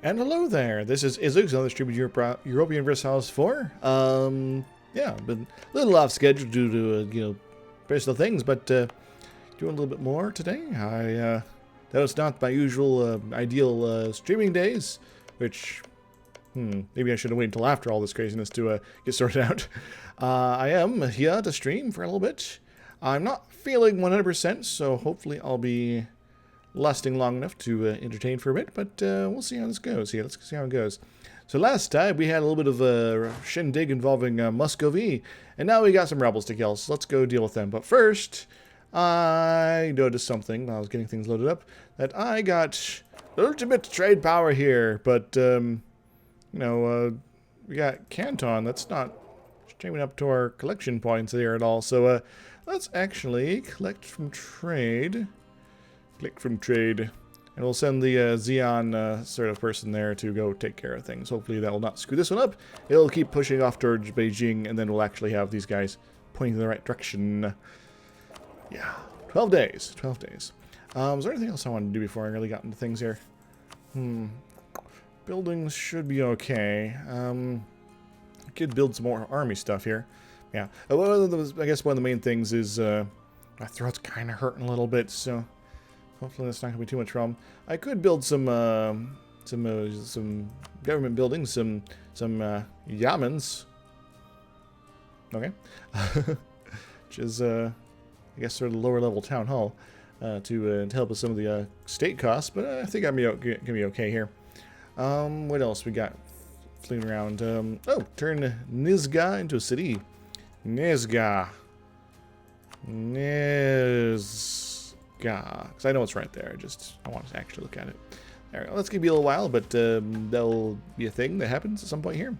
And hello there, this is Izix, another stream of European Versailles 4. Yeah, been a little off schedule due to, personal things, but doing a little bit more today. That was not my usual ideal streaming days, which, maybe I should have waited until after all this craziness to get sorted out. I am here to stream for a little bit. I'm not feeling 100%, so hopefully I'll be lasting long enough to entertain for a bit, but we'll see how this goes here. Let's see how it goes. So last time we had a little bit of a shindig involving Muscovy, and now we got some rebels to kill, so let's go deal with them. But first, I noticed something while I was getting things loaded up, that I got ultimate trade power here, but, we got Canton. That's not streaming up to our collection points here at all, so let's actually collect from trade. Click from trade, and we'll send the Xeon sort of person there to go take care of things. Hopefully that will not screw this one up. It'll keep pushing off towards Beijing, and then we'll actually have these guys pointing in the right direction. Yeah, 12 days. 12 days. Was there anything else I wanted to do before I really got into things here? Buildings should be okay. Could build some more army stuff here. Yeah. I guess one of the main things is my throat's kind of hurting a little bit, so hopefully that's not gonna be too much problem. I could build some government buildings, some yamens. Okay, which is I guess sort of lower level town hall to help with some of the state costs. But I think I'm gonna be okay here. What else we got fleeing around? Turn Nizhga into a city. Nizhga. Because I know it's right there. I want to actually look at it. There we go. That's going to be a little while, but that'll be a thing that happens at some point here.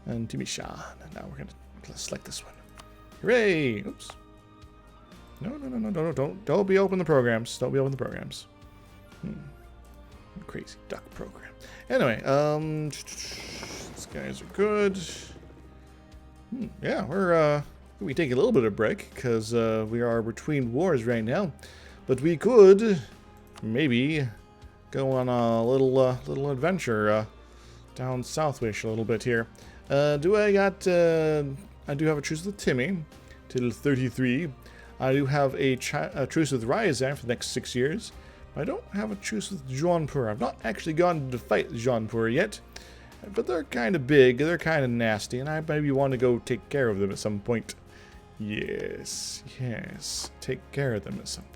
And Timishan. Now we're going to select this one. Hooray! Oops. No. Don't be open the programs. Don't be open the programs. Crazy duck program. Anyway, these guys are good. Yeah, we take a little bit of break because we are between wars right now. But we could maybe go on a little adventure down southwish a little bit here. I do have a truce with Timmy till 33. I do have a truce with Ryazan for the next 6 years. I don't have a truce with Jaunpur. I've not actually gone to fight Jaunpur yet, but they're kind of big, they're kind of nasty, and I maybe want to go take care of them at some point. Yes, take care of them at some point.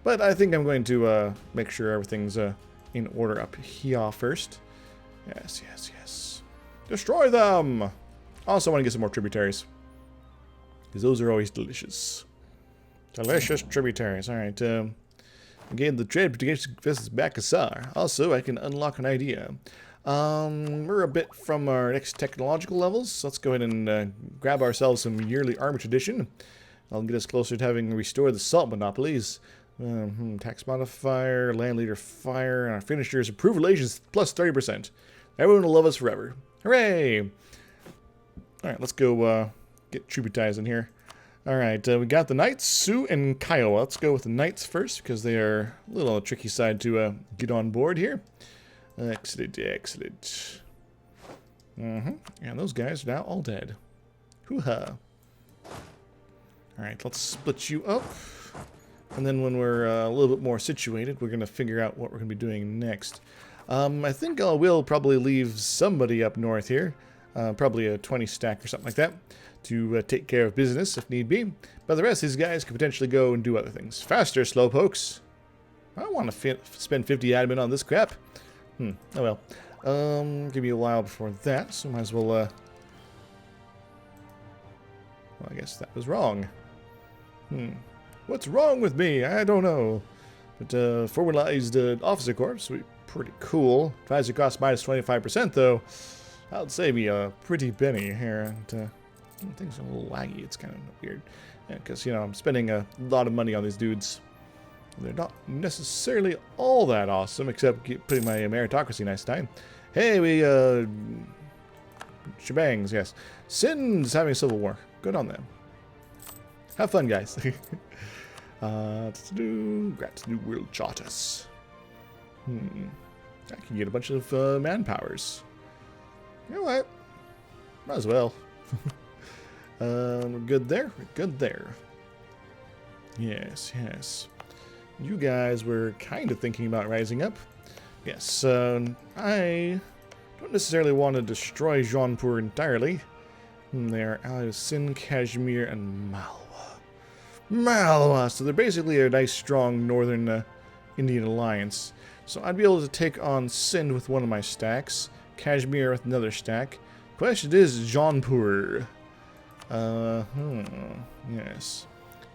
But I think I'm going to make sure everything's in order up here first. Yes. Destroy them! Also want to get some more tributaries, because those are always delicious. Delicious tributaries. Alright, again, the trade protection versus Bakassar. Also, I can unlock an idea. We're a bit from our next technological levels, so let's go ahead and grab ourselves some yearly army tradition. I'll get us closer to having restored the salt monopolies. Tax modifier, land leader fire, and our finishers improve relations plus 30%. Everyone will love us forever. Hooray! Alright, let's go get tributaries in here. Alright, we got the Knights, Sioux, and Kiowa. Let's go with the Knights first, because they are a little on the tricky side to get on board here. Excellent. And those guys are now all dead. Hoo-ha. Alright, let's split you up. And then when we're a little bit more situated, we're going to figure out what we're going to be doing next. I think I will probably leave somebody up north here. Probably a 20 stack or something like that, to take care of business if need be. But the rest of these guys could potentially go and do other things. Faster, slowpokes. I don't want to spend 50 admin on this crap. Oh well. Give me a while before that, so might as well, well, I guess that was wrong. What's wrong with me? I don't know. But, formalized officer corps would be pretty cool. Advisor cost minus 25%, though. That would save me a pretty penny here. And, things are a little laggy. It's kind of weird. Because, I'm spending a lot of money on these dudes. They're not necessarily all that awesome, except putting my meritocracy next time. Hey, we, shebangs, yes. Sin's having a civil war. Good on them. Have fun, guys. Grant new world charters. I can get a bunch of manpowers. You know what? Might as well. We're good there. We're good there. Yes, yes. You guys were kind of thinking about rising up. Yes, I don't necessarily want to destroy Jaunpur entirely. They are allies of Sin, Kashmir, and Malwa. Malwa! So they're basically a nice, strong northern Indian alliance. So I'd be able to take on Sind with one of my stacks, Kashmir with another stack. Question is Jaunpur. Yes.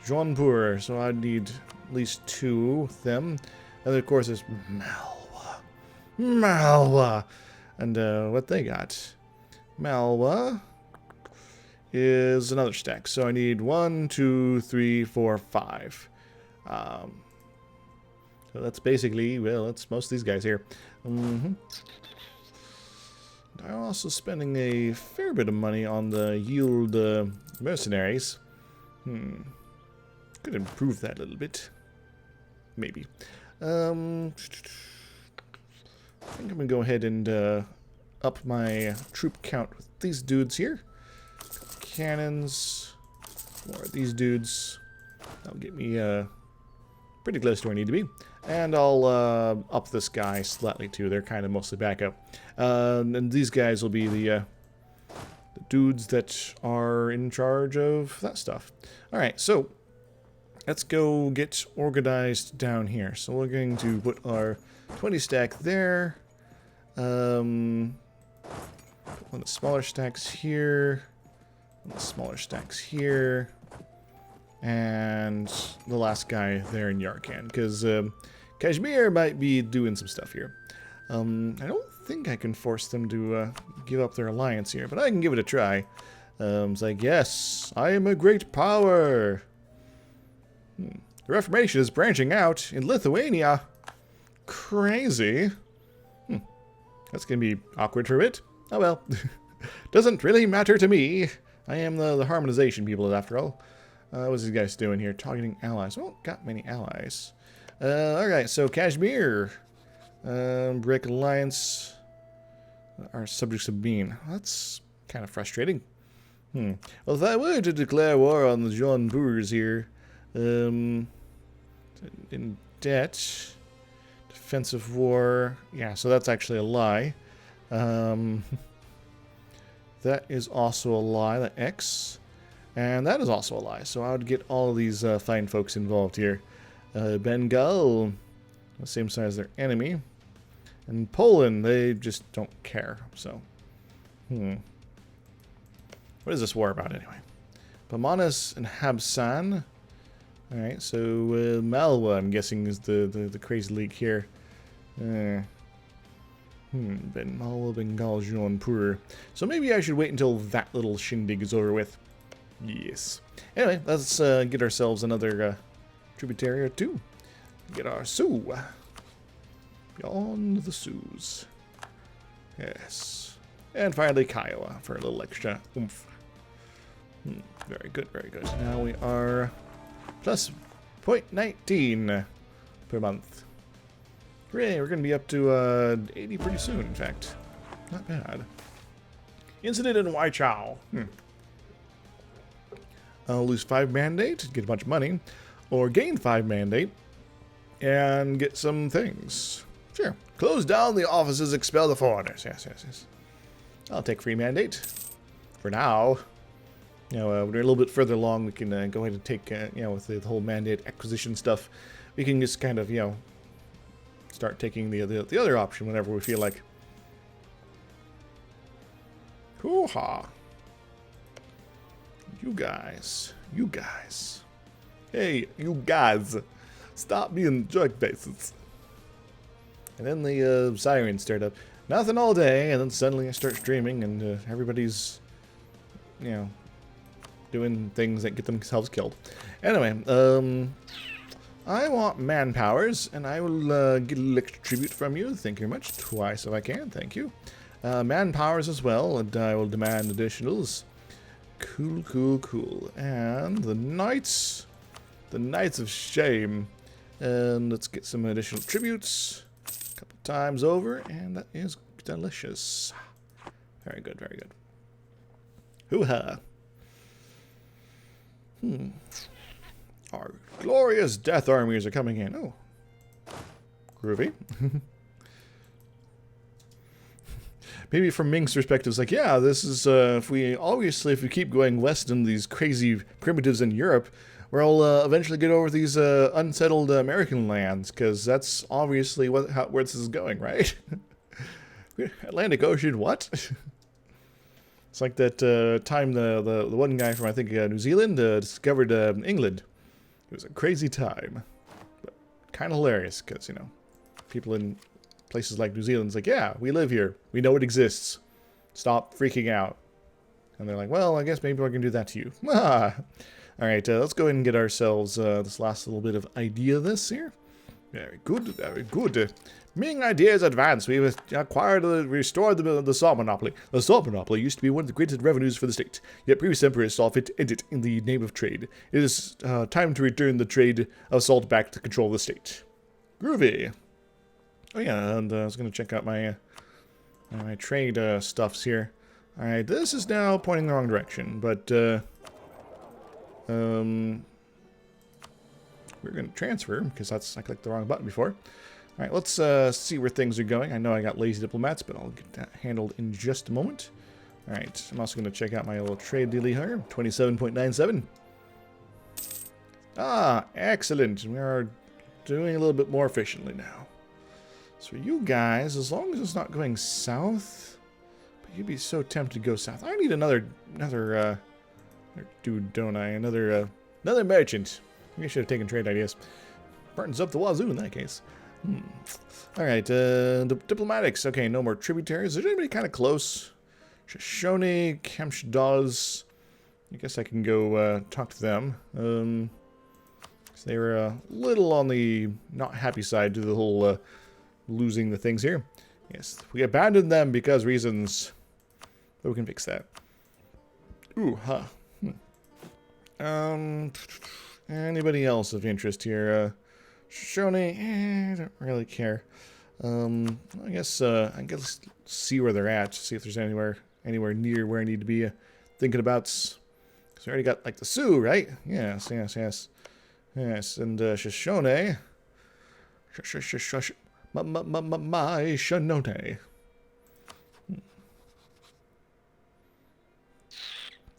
Jaunpur, so I'd need at least 2 of them. And then, of course, there's Malwa. Malwa! And what they got? Malwa is another stack. So I need 1, 2, 3, 4, 5. So that's basically, well, that's most of these guys here. I'm also spending a fair bit of money on the yield mercenaries. Could improve that a little bit. Maybe. I think I'm going to go ahead and up my troop count with these dudes here. Cannons. More of these dudes. That'll get me pretty close to where I need to be. And I'll up this guy slightly too. They're kind of mostly backup. And these guys will be the dudes that are in charge of that stuff. Alright, so let's go get organized down here. So we're going to put our 20 stack there. Put one of the smaller stacks here. One of the smaller stacks here. And the last guy there in Yarkand. Because Kashmir might be doing some stuff here. I don't think I can force them to give up their alliance here, but I can give it a try. It's like, yes, I am a great power. The Reformation is branching out in Lithuania. Crazy. That's going to be awkward for a bit. Oh well. Doesn't really matter to me. I am the harmonization people, after all. What's these guys doing here? Targeting allies. Well, got many allies. Alright, so Kashmir. Break alliance. Our subjects of being. That's kind of frustrating. Well, if I were to declare war on the Jaunpurs here, in debt, defensive war, yeah, so that's actually a lie. That is also a lie, the X, and that is also a lie, so I would get all of these fine folks involved here. Bengal, the same size as their enemy, and Poland, they just don't care, so, What is this war about, anyway? Pamanas and Habsan. Alright, so Malwa, I'm guessing, is the crazy league here. Malwa, Bengal, Jaunpur. So maybe I should wait until that little shindig is over with. Yes. Anyway, let's get ourselves another tributary or two. Get our Sioux. Beyond the Sioux. Yes. And finally Kiowa for a little extra oomph. Very good, very good. Now we are plus 0.19 per month. Hooray, we're going to be up to 80 pretty soon, in fact. Not bad. Incident in Waichao. I'll lose 5 mandate, get a bunch of money, or gain 5 mandate, and get some things. Sure. Close down the offices, expel the foreigners. Yes, yes, yes. I'll take free mandate. For now. You know, when we're a little bit further along, we can go ahead and take, you know, with the whole mandate acquisition stuff, we can just kind of, you know, start taking the other option whenever we feel like. Hoo-ha. You guys. Hey, you guys. Stop being jerk faces. And then the sirens start up. Nothing all day, and then suddenly I start streaming, and everybody's, you know, doing things that get themselves killed. Anyway, I want manpowers, and I will get a little extra tribute from you. Thank you very much. Twice if I can. Thank you. Manpowers as well, and I will demand additionals. Cool, cool, cool. And the Knights of Shame. And let's get some additional tributes. A couple times over, and that is delicious. Very good, very good. Hoo-ha. Our glorious death armies are coming in. Oh. Groovy. Maybe from Ming's perspective, it's like, yeah, this is, if we keep going west in these crazy primitives in Europe, we'll eventually get over these unsettled American lands, because that's obviously where this is going, right? Atlantic Ocean, what? It's like that time the one guy from, I think, New Zealand discovered England. It was a crazy time, but kind of hilarious, because, you know, people in places like New Zealand's like, yeah, we live here. We know it exists. Stop freaking out. And they're like, well, I guess maybe I can do that to you. All right, let's go ahead and get ourselves this last little bit of idea this here. Very good, very good. Ming ideas advanced. We've restored the salt monopoly. The salt monopoly used to be one of the greatest revenues for the state. Yet previous emperors saw fit to end it in the name of trade. It is time to return the trade of salt back to control the state. Groovy. Oh yeah, and I was going to check out my my trade stuffs here. All right, this is now pointing the wrong direction, but we're going to transfer because I clicked the wrong button before. All right, let's see where things are going. I know I got lazy diplomats, but I'll get that handled in just a moment. All right, I'm also going to check out my little trade dealie here, 27.97. Ah, excellent. We are doing a little bit more efficiently now. So you guys, as long as it's not going south, but you'd be so tempted to go south. I need another dude, don't I? Another merchant. Maybe I should have taken trade ideas. Burns up the wazoo in that case. All right, diplomatics. Okay, no more tributaries. Is there anybody kind of close? Shoshone, Kemshdas. I guess I can go talk to them. So they were a little on the not happy side to the whole losing the things here. Yes, we abandoned them because reasons. But we can fix that. Ooh, huh. Anybody else of interest here? Shoshone, I don't really care. I guess see where they're at. See if there's anywhere near where I need to be thinking about. Because I already got like the Sioux, right? Yes. Yes, and Shoshone. My Shonone.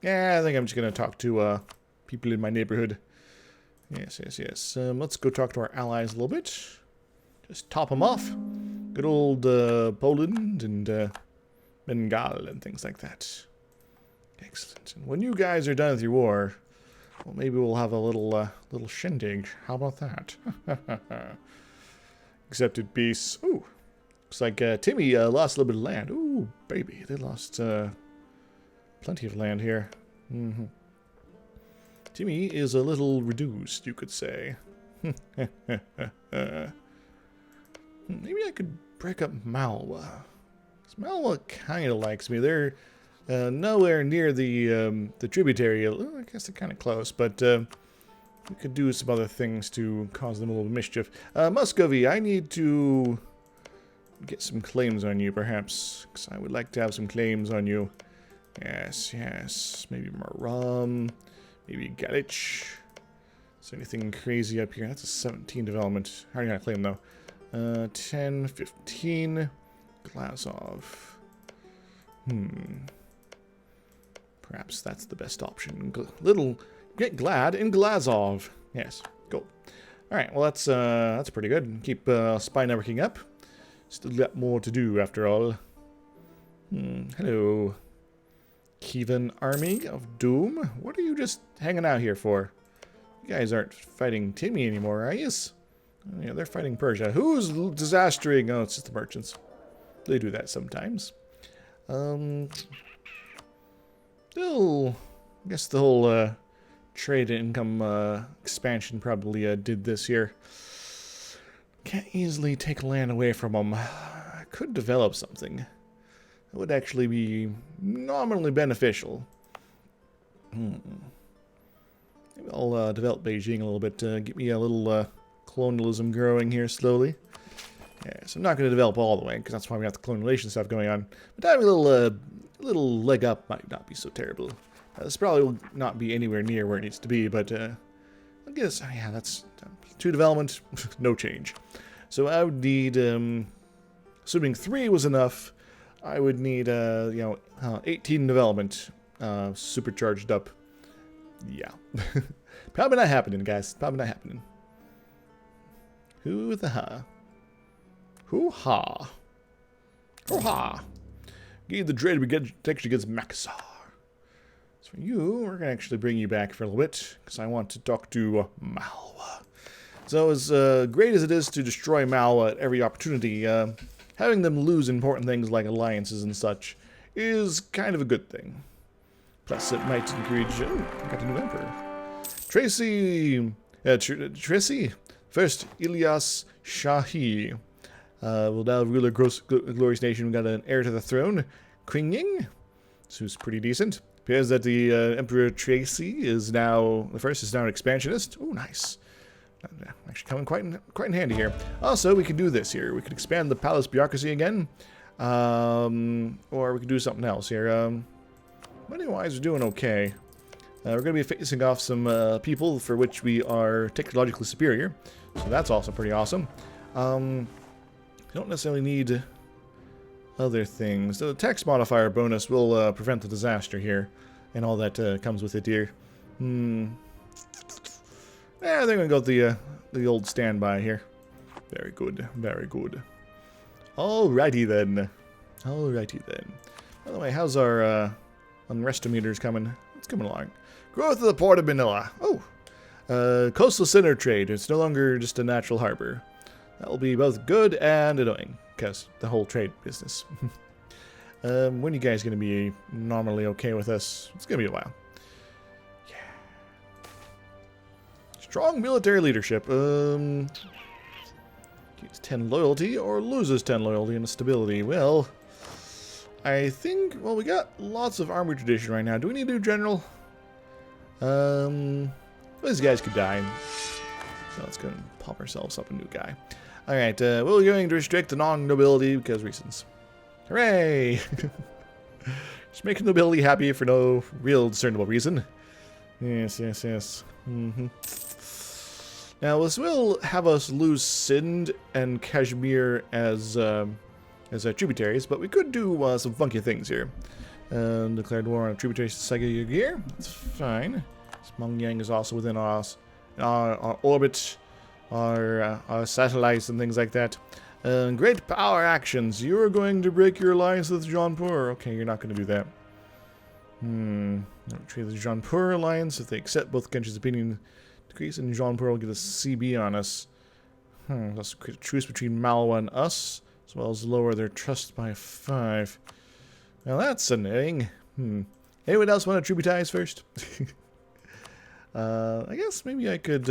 Yeah, I think I'm just going to talk to people in my neighborhood. Yes. Let's go talk to our allies a little bit. Just top them off. Good old Poland and Bengal and things like that. Excellent. And when you guys are done with your war, well, maybe we'll have a little shindig. How about that? Accepted peace. Ooh. Looks like Timmy lost a little bit of land. Ooh, baby. They lost plenty of land here. Timmy is a little reduced, you could say. Maybe I could break up Malwa. Because Malwa kind of likes me. They're nowhere near the tributary. I guess they're kind of close, but we could do some other things to cause them a little mischief. Muscovy, I need to get some claims on you, perhaps. Because I would like to have some claims on you. Yes. Maybe Maram. Maybe Galich. Is there anything crazy up here? That's a 17 development. How are you going to claim, though? 10, 15. Glazov. Perhaps that's the best option. Get Glad in Glazov. Yes, go. Alright, well that's pretty good. Keep spy networking up. Still got more to do after all. Hello. Kievan Army of Doom? What are you just hanging out here for? You guys aren't fighting Timmy anymore, are you? Oh, yeah, they're fighting Persia. Who's disastering? Oh, it's just the merchants. They do that sometimes. Still, I guess the whole trade income expansion probably did this year. Can't easily take land away from them. I could develop something that would actually be nominally beneficial. Maybe I'll develop Beijing a little bit, get me a little colonialism growing here slowly. Yeah, so I'm not going to develop all the way, because that's why we got the colonialization stuff going on. But having a little leg up might not be so terrible. This probably will not be anywhere near where it needs to be, but I guess, yeah, that's 2 development, no change. So I would need, assuming 3 was enough, I would need, 18 development, supercharged up. Yeah. Probably not happening, guys. Probably not happening. Who the ha? Hoo-ha. Hoo-ha. Gain the dread protection against Makassar. So for you, we're going to actually bring you back for a little bit, because I want to talk to Malwa. So as great as it is to destroy Malwa at every opportunity, having them lose important things like alliances and such is kind of a good thing. Plus it might encourage... Oh, I got a new emperor. Tracy... Tracy? First, Ilyas Shahi. Will now rule a glorious nation. We got an heir to the throne, Qingying, who's pretty decent. Appears that the Emperor Tracy is now the first. Is now an expansionist. Oh, nice. Actually, coming quite in handy here. Also, we could do this here. We could expand the palace bureaucracy again, or we could do something else here. Money-wise, we're doing okay. We're going to be facing off some people for which we are technologically superior, so that's also pretty awesome. Don't necessarily need other things. The tax modifier bonus will prevent the disaster here, and all that comes with it here. Yeah, they're gonna go with the old standby here. Very good, very good. Alrighty then. Alrighty then. By the way, how's our unrestometers coming? It's coming along. Growth of the port of Manila. Oh, coastal center trade. It's no longer just a natural harbor. That will be both good and annoying, because the whole trade business. When are you guys going to be normally okay with us? It's going to be a while. Yeah. Strong military leadership. Gains 10 loyalty or loses 10 loyalty and stability. Well, I think, well, we got lots of army tradition right now. Do we need a new general? These guys could die. So let's go and pop ourselves up a new guy. Alright, we're going to restrict the non-nobility because reasons. Hooray! Just making nobility happy for no real discernible reason. Yes, yes, yes. Now, this will have us lose Sind and Kashmir as our tributaries, but we could do some funky things here. Declared war on a tributary society here. That's fine. Mongyang is also within our orbit. Our satellites and things like that. Great power actions. You are going to break your alliance with Jaunpur. Okay, you're not going to do that. Trade the Jaunpur alliance. If they accept both countries' opinion, decrease in Jaunpur will get a CB on us. Let's create a truce between Malwa and us, as well as lower their trust by 5. Now that's annoying. Anyone else want to tributize first? I guess maybe I could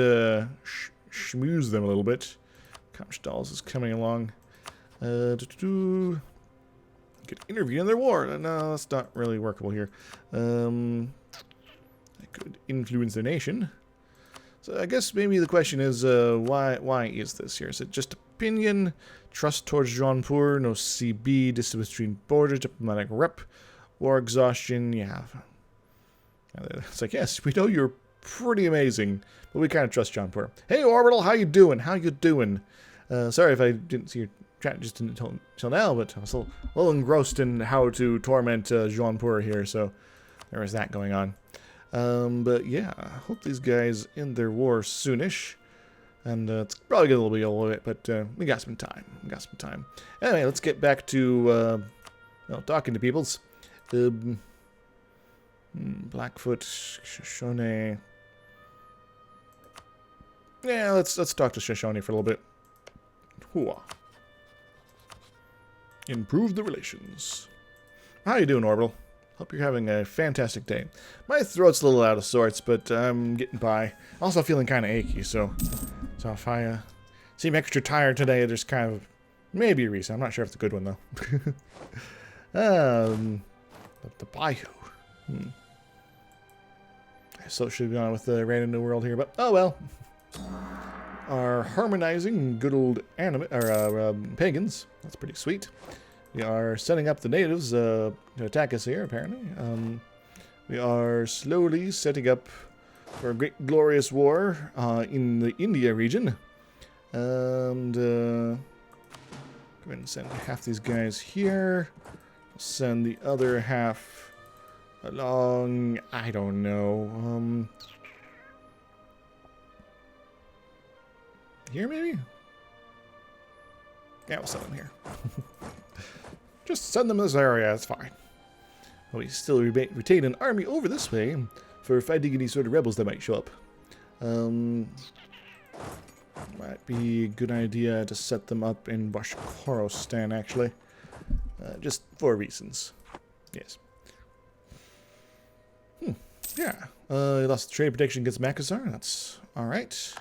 schmooze them a little bit. Kamstal's is coming along. Could intervene in their war. No, that's not really workable here. I could influence their nation. So I guess maybe the question is, why is this here? Is it just opinion, trust towards Jaunpur, no CB, distance between borders, diplomatic rep, war exhaustion? Yeah. It's like, yes, we know you're pretty amazing, but we kind of trust Jaunpur. Hey, Orbital, how you doing? How you doing? Sorry if I didn't see your chat just until now, but I was a little engrossed in how to torment Jaunpur here, so there was that going on. But yeah, I hope these guys end their war soonish. And it's probably going to be a little bit, but we got some time. Anyway, let's get back to talking to peoples. Blackfoot, Shoshone. Yeah, let's talk to Shoshone for a little bit. Hooah. Improve the relations. How you doing, Orbital? Hope you're having a fantastic day. My throat's a little out of sorts, but I'm getting by. Also feeling kind of achy, so if I seem extra tired today, there's kind of maybe a reason. I'm not sure if it's a good one, though. The Bayou. I so should be on with the random new world here, but oh well. are harmonizing good old pagans. That's pretty sweet. We are setting up the natives to attack us here, apparently. We are slowly setting up for a great glorious war in the India region. And go ahead and send half these guys here. Send the other half along, I don't know, here maybe? Yeah, we'll send them here. Just send them this area, it's fine. We still retain an army over this way for fighting any sort of rebels that might show up. Might be a good idea to set them up in Bashkorostan, actually. Just for reasons. Yes. Yeah. Lost trade protection against Makassar. That's alright.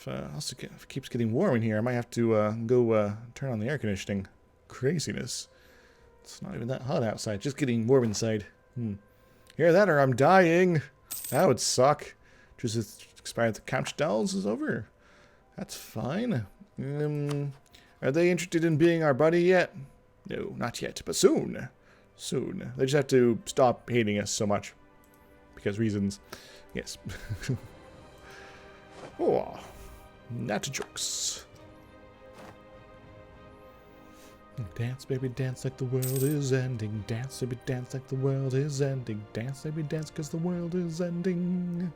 If it keeps getting warm in here, I might have to go turn on the air conditioning. Craziness. It's not even that hot outside. Just getting warm inside. Hear that or I'm dying. That would suck. Just expired the couch dolls is over. That's fine. Are they interested in being our buddy yet? No, not yet, but soon. Soon. They just have to stop hating us so much. Because reasons. Yes. Oh, not jokes. Dance, baby, dance like the world is ending. Dance, baby, dance like the world is ending. Dance, baby, dance because the world is ending.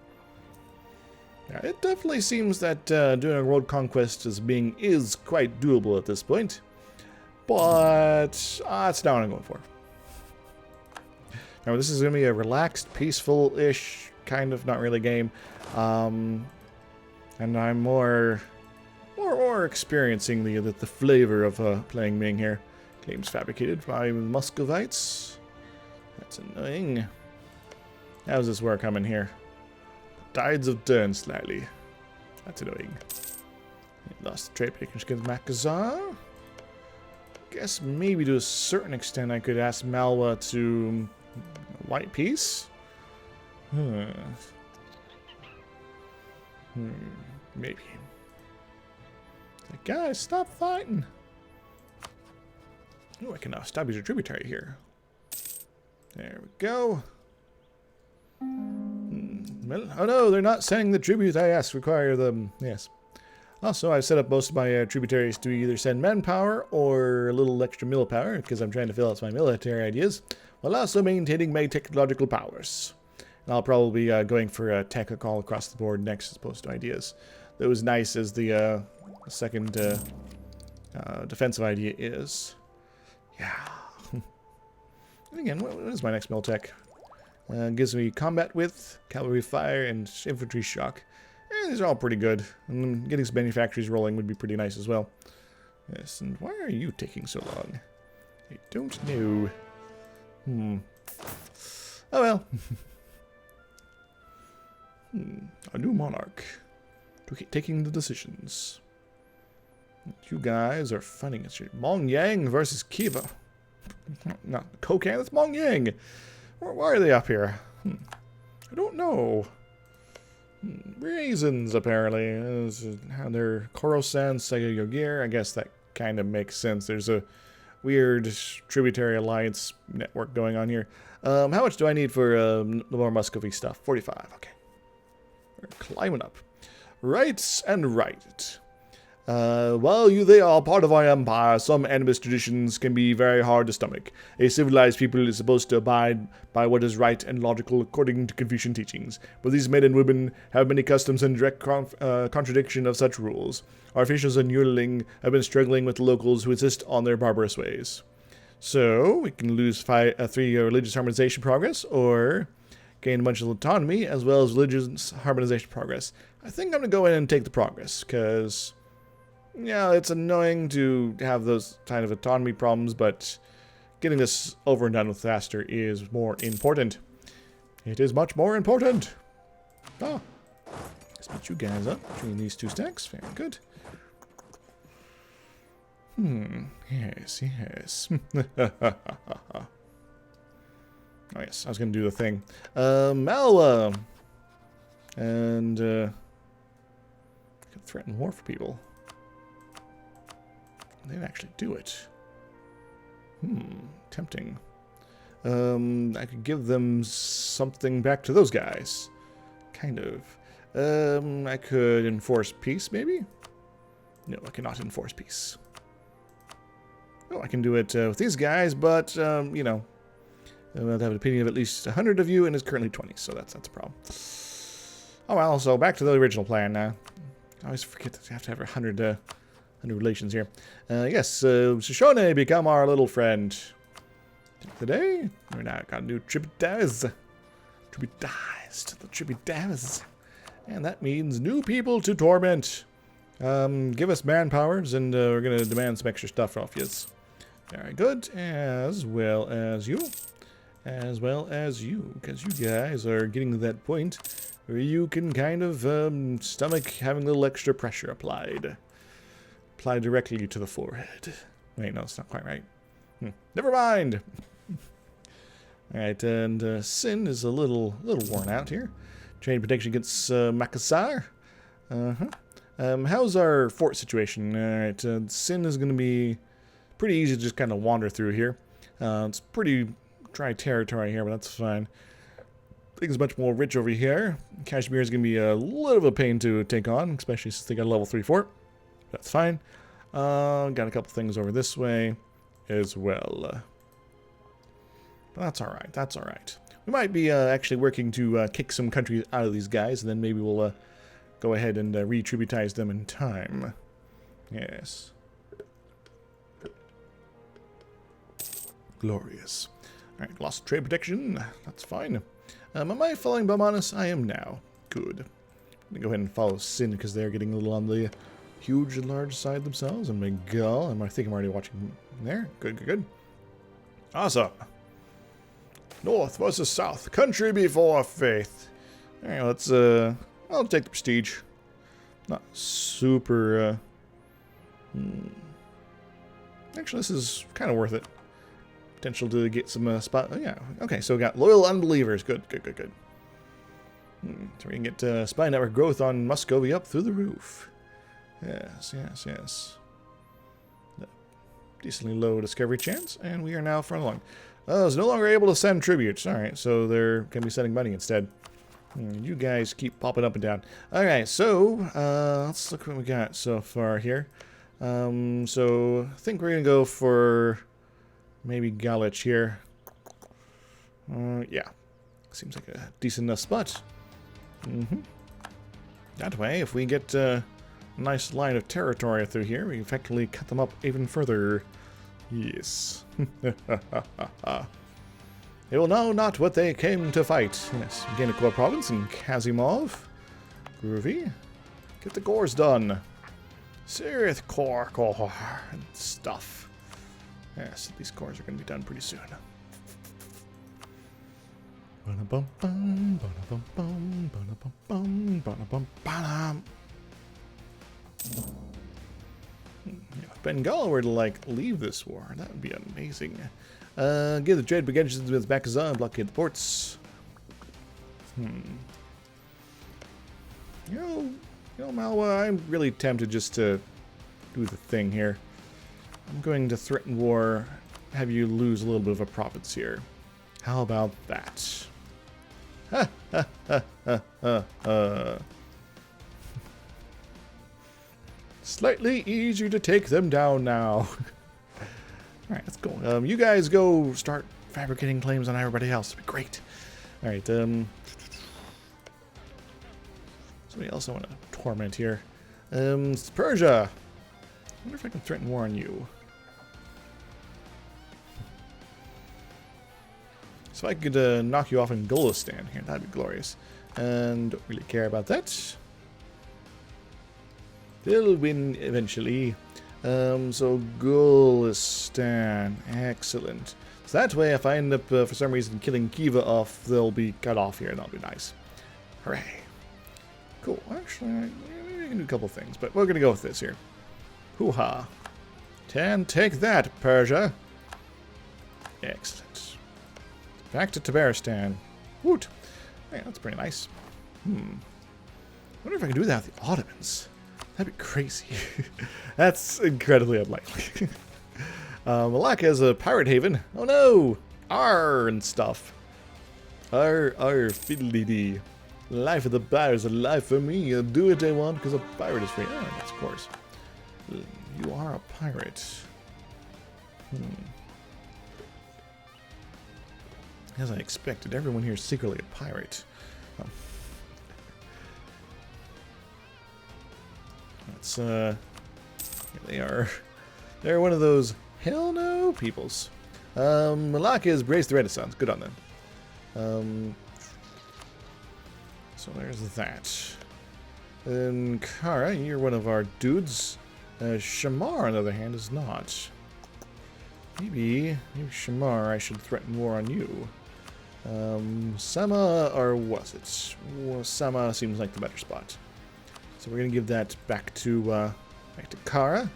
Now, it definitely seems that doing a world conquest is quite doable at this point. But it's not what I'm going for. Now, this is going to be a relaxed, peaceful-ish kind of, not really game. And I'm more experiencing the flavor of playing Ming here. Claims fabricated by Muscovites. That's annoying. How's this work coming here? Tides of turn slightly. That's annoying. Lost the trade package against Makassar. Guess maybe to a certain extent I could ask Malwa to white peace. Maybe. Like, guys, stop fighting. Oh, I can now stop your tributary here. There we go. Oh no, they're not sending the tribute I asked. Require them. Yes. Also, I've set up most of my tributaries to either send manpower or a little extra mill power, because I'm trying to fill out my military ideas, while also maintaining my technological powers. And I'll probably be going for a tech all across the board next as opposed to ideas. That was nice as the second defensive idea is. Yeah. And again, what is my next mill tech? Gives me combat width, cavalry fire, and infantry shock. These are all pretty good. And getting some manufactories rolling would be pretty nice as well. Yes, and why are you taking so long? I don't know. Oh well. A new monarch. Taking the decisions. You guys are fighting at Mong Yang versus Kiva. No, Kokan, that's Mong Yang. Why are they up here? I don't know. Reasons, apparently. They're Khorasan, Sega Yogir. I guess that kind of makes sense. There's a weird tributary alliance network going on here. How much do I need for the more Muscovy stuff? 45. Okay. We're climbing up. Right and right. While they are part of our empire, some animist traditions can be very hard to stomach. A civilized people is supposed to abide by what is right and logical according to Confucian teachings, but these men and women have many customs in direct contradiction of such rules. Our officials in Yurling have been struggling with the locals who insist on their barbarous ways. So, we can lose 3 religious harmonization progress, or gain a bunch of autonomy, as well as religious harmonization progress. I think I'm going to go in and take the progress, because yeah, it's annoying to have those kind of autonomy problems, but getting this over and done with faster is more important. It is much more important. Ah, split you guys up between these 2 stacks. Very good. Yes, yes. Oh yes, I was going to do the thing. Malwa. And threaten war for people. They'd actually do it. Tempting. I could give them something back to those guys. Kind of. I could enforce peace, maybe? No, I cannot enforce peace. Oh, I can do it with these guys, but, you know, I'll have an opinion of at least 100 of you, and it's currently 20, so that's a problem. Oh, well, so back to the original plan. I always forget that you have to have 100 relations here. Yes, Shoshone, become our little friend. Today, we're now got new tributaries. Tributaries. And that means new people to torment. Give us manpowers, and we're going to demand some extra stuff off you. Very good, as well as you. As well as you, because you guys are getting to that point where you can kind of stomach having a little extra pressure applied. Applied directly to the forehead. Wait, no, it's not quite right. Never mind! Alright, and Sin is a little worn out here. Trade protection against Makassar. How's our fort situation? Alright, Sin is going to be pretty easy to just kind of wander through here. It's pretty dry territory here, but that's fine. Things much more rich over here. Kashmir is going to be a little of a pain to take on, especially since they got a level 3 fort. That's fine. Got a couple things over this way as well. But that's alright, that's alright. We might be actually working to kick some countries out of these guys, and then maybe we'll go ahead and re-tributize them in time. Yes. Glorious. Alright, lost trade protection. That's fine. Am I following Baumanus? I am now. Good. I'm going to go ahead and follow Sin because they're getting a little on the huge and large side themselves. And Miguel, I think I'm already watching there. Good, good, good. Awesome. North versus South. Country before faith. Alright, let's, I'll take the prestige. Not super, Actually, this is kind of worth it. Potential to get some spot. Oh, yeah. Okay, so we got loyal unbelievers. Good, good, good, good. So we can get spy network growth on Muscovy up through the roof. Yes, yes, yes. Decently low discovery chance, and we are now far along. Oh, it's no longer able to send tributes. Alright, so they're going to be sending money instead. You guys keep popping up and down. Alright, so let's look what we got so far here. So I think we're going to go for maybe Galich here. Yeah. Seems like a decent enough spot. That way, if we get a nice line of territory through here, we effectively cut them up even further. Yes. They will know not what they came to fight. Yes, gain a core province in Kazimov. Groovy. Get the cores done. Sirith core and stuff. Yes, these cores are going to be done pretty soon. If Bengal were to, like, leave this war, that would be amazing. Give the trade brigages with Bakaza and blockade the ports. You know, Malwa, I'm really tempted just to do the thing here. I'm going to threaten war, have you lose a little bit of a province here. How about that? Ha ha ha ha ha ha. Slightly easier to take them down now. Alright, let's go. You guys go start fabricating claims on everybody else. It'd be great. Alright, somebody else I want to torment here. It's Persia. I wonder if I can threaten war on you. So I could knock you off in Golistan here. That'd be glorious. And don't really care about that. They'll win eventually. So Golistan. Excellent. So that way, if I end up, for some reason, killing Kiva off, they'll be cut off here, and that'll be nice. Hooray. Cool. Actually, maybe we can do a couple things, but we're going to go with this here. Hoo-ha. Take that, Persia. Excellent. Back to Tabaristan. Woot. Hey, that's pretty nice. Wonder if I can do that with the Ottomans. That'd be crazy. That's incredibly unlikely. Malacca is a pirate haven. Oh no! R and stuff. R fiddly-dee. Life of the pirate is a life for me. I'll do what I want because a pirate is free. Oh, yes, of course. You are a pirate. As I expected, everyone here is secretly a pirate. That's, here they are. They're one of those hell no peoples. Malacca has embraced the Renaissance. Good on them. So there's that. And Kara, you're one of our dudes. Shamar, on the other hand, is not. Maybe Shamar, I should threaten war on you. Sama, or was it? Well, Sama seems like the better spot. So we're gonna give that back to Kara.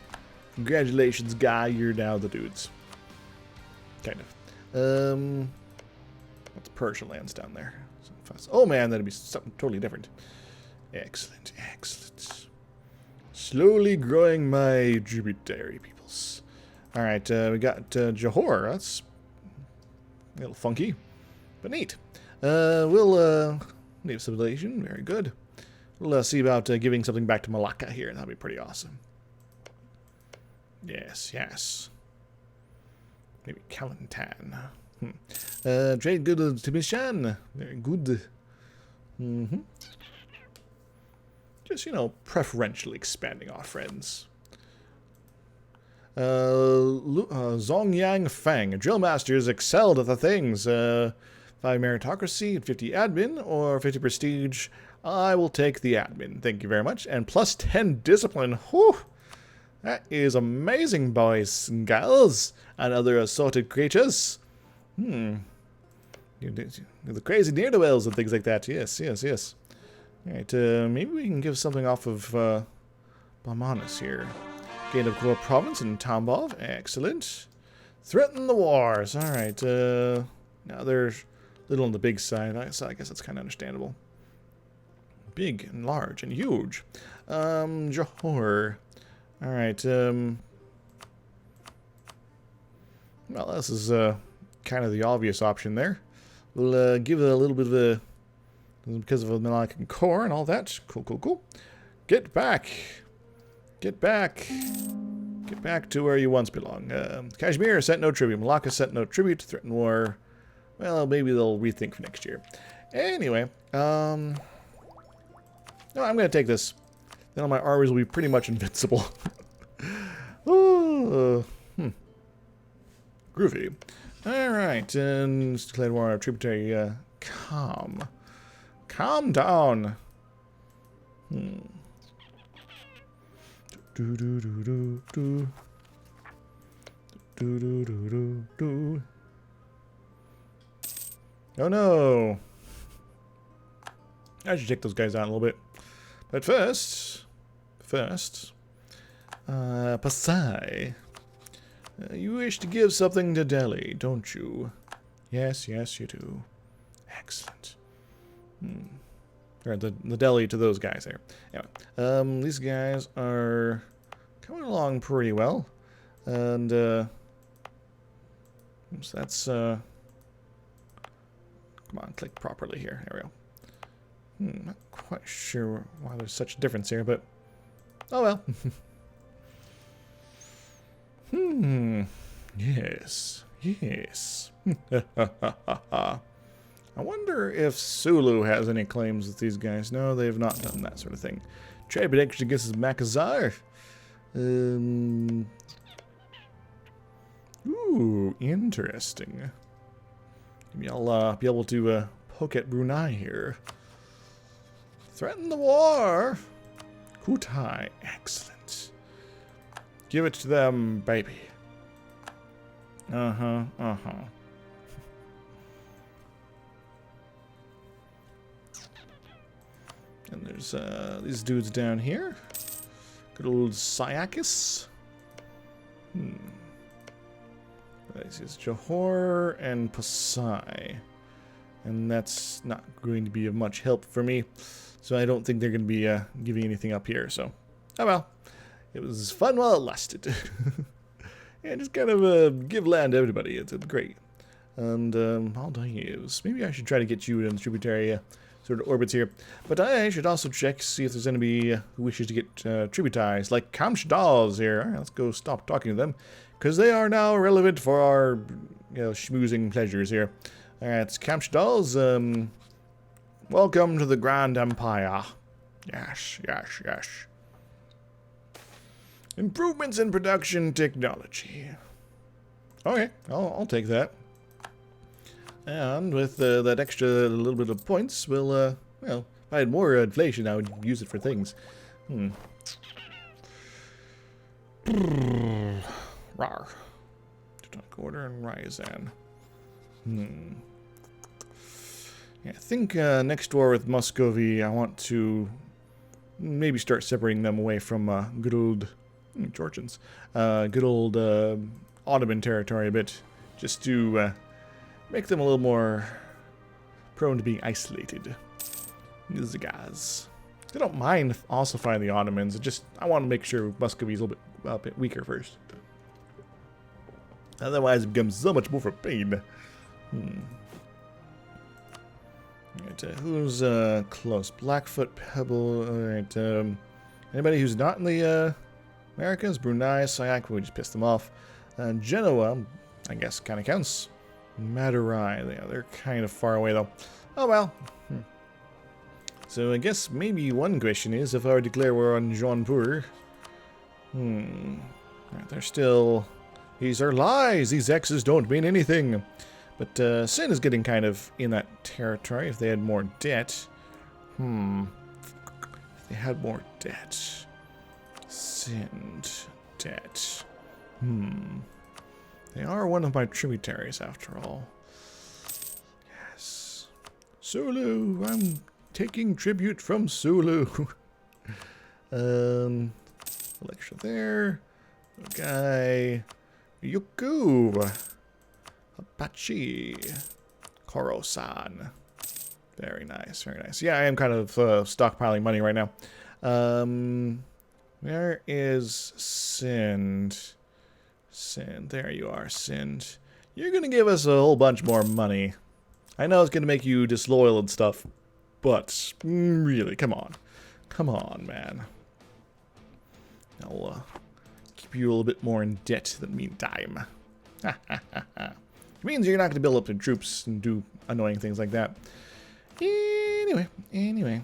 Congratulations, guy. You're now the dudes. Kind of. What's Persia lands down there? Oh man, that'd be something totally different. Excellent, excellent. Slowly growing my tributary peoples. All right, we got Johor. That's a little funky, but neat. We'll native civilization. Very good. We'll see about giving something back to Malacca here. That'll be pretty awesome. Yes, yes. Maybe Kalantan. Trade good to Mishan. Very good. Just, you know, preferentially expanding our friends. Zongyang Fang. Drill masters excelled at the things. 5 meritocracy, 50 admin, or 50 prestige. I will take the admin. Thank you very much. And plus 10 discipline. Whew. That is amazing, boys and girls, and other assorted creatures. The crazy ne'er-do-wells and things like that. Yes, yes, yes. Alright, maybe we can give something off of Bamanas here. Gain of Core Province in Tambov. Excellent. Threaten the wars. Alright, now they're a little on the big side. I guess that's kind of understandable. Big and large and huge. Johor. Alright, well, this is kind of the obvious option there. We'll give it a little bit of a... because of a Malaccan core and all that. Cool, cool, cool. Get back! Get back! Get back to where you once belong. Kashmir sent no tribute. Malacca sent no tribute. Threaten war. Well, maybe they'll rethink for next year. Anyway, no, I'm going to take this. Then all my armies will be pretty much invincible. Groovy. Alright, and declared war on tributary, calm. Calm down. Oh no. I should check those guys out a little bit. But first, Pasai. You wish to give something to Delhi, don't you? Yes, yes, you do. Excellent. Or the Delhi to those guys there. Anyway, these guys are coming along pretty well. And, so that's, come on, click properly here. There we go. Not quite sure why there's such a difference here, but oh well. Yes, yes. I wonder if Sulu has any claims with these guys. No, they've not done that sort of thing. Trade prediction against Makazar. Ooh, interesting. Maybe I'll be able to poke at Brunei here. Threaten the war. Kutai, excellent. Give it to them, baby. And there's these dudes down here. Good old Syakis. This is Johor and Pasai. And that's not going to be of much help for me. So I don't think they're going to be giving anything up here. So Oh well, it was fun while it lasted. Yeah, just kind of give land to everybody. It's great. And Maldives. Maybe I should try to get you in the tributary sort of orbits here. But I should also check, see if there's anybody who wishes to get tributaries, like Kamshdals here. All right, let's go stop talking to them, because they are now relevant for our schmoozing pleasures here. All right, Kamshdals, welcome to the Grand Empire. Yes, yes, yes. Improvements in production technology. Okay, I'll take that. And with that extra little bit of points, we'll, well, if I had more inflation, I would use it for things. Rar. Teutonic Order and Ryazan. Yeah, I think next war with Muscovy, I want to maybe start separating them away from good old Georgians. Good old Ottoman territory a bit. Just to make them a little more prone to being isolated. These guys. I don't mind also fighting the Ottomans. I want to make sure Muscovy's a bit weaker first. Otherwise, it becomes so much more for pain. Right, who's close? Blackfoot, Pebble. Alright, anybody who's not in the Americas? Brunei, Sayak, we just pissed them off. Genoa, I guess, kind of counts. Madurai, yeah, they're kind of far away though. Oh well. So I guess maybe one question is, if I were to declare war on Jaunpur. Right, they're still... These are lies! These X's don't mean anything! But Sin is getting kind of in that territory if they had more debt. If they had more debt. Sind. Debt. They are one of my tributaries, after all. Yes. Sulu! I'm taking tribute from Sulu! Lecture there. Okay. Yuku! Apache. Korosan. Very nice, very nice. Yeah, I am kind of stockpiling money right now. Where is Sind? Sind, there you are, Sind. You're gonna give us a whole bunch more money. I know it's gonna make you disloyal and stuff, but really, come on. Come on, man. I'll keep you a little bit more in debt in the meantime. It means you're not gonna build up the troops and do annoying things like that. Anyway.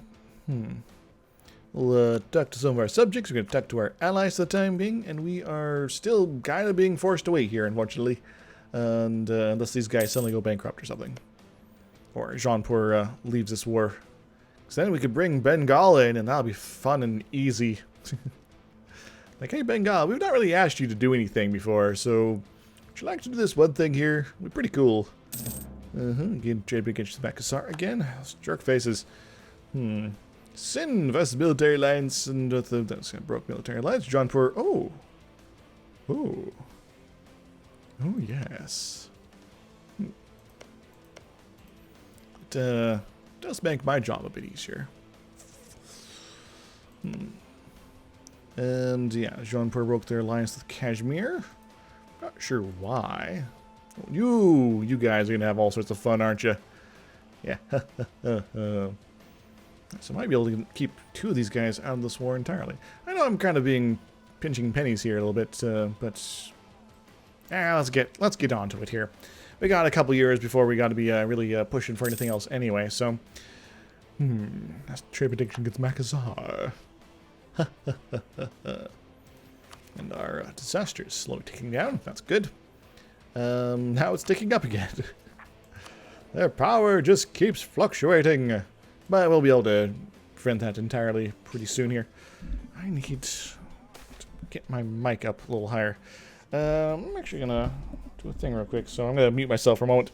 We'll talk to some of our subjects. We're going to talk to our allies for the time being, and we are still kind of being forced away here, unfortunately. And unless these guys suddenly go bankrupt or something. Or Jaunpur leaves this war. Because then we could bring Bengal in, and that'll be fun and easy. Like, hey, Bengal, we've not really asked you to do anything before, so would you like to do this one thing here? It'd be pretty cool. Again, trade against Makassar again. Those jerk faces. Sin versus military alliance, and that's gonna broke military alliance. Jaunpur. Oh, yes. It does make my job a bit easier. And yeah, Jaunpur broke their alliance with Kashmir. Not sure why. You guys are gonna have all sorts of fun, aren't you? Yeah. So I might be able to keep two of these guys out of this war entirely. I know I'm kind of pinching pennies here a little bit, but let's get on to it here. We got a couple years before we got to be really pushing for anything else anyway. So, that's trade prediction gets Makassar. And our disaster is slowly ticking down. That's good. Now it's ticking up again. Their power just keeps fluctuating. But we'll be able to prevent that entirely pretty soon here. I need to get my mic up a little higher. I'm actually going to do a thing real quick, so I'm going to mute myself for a moment.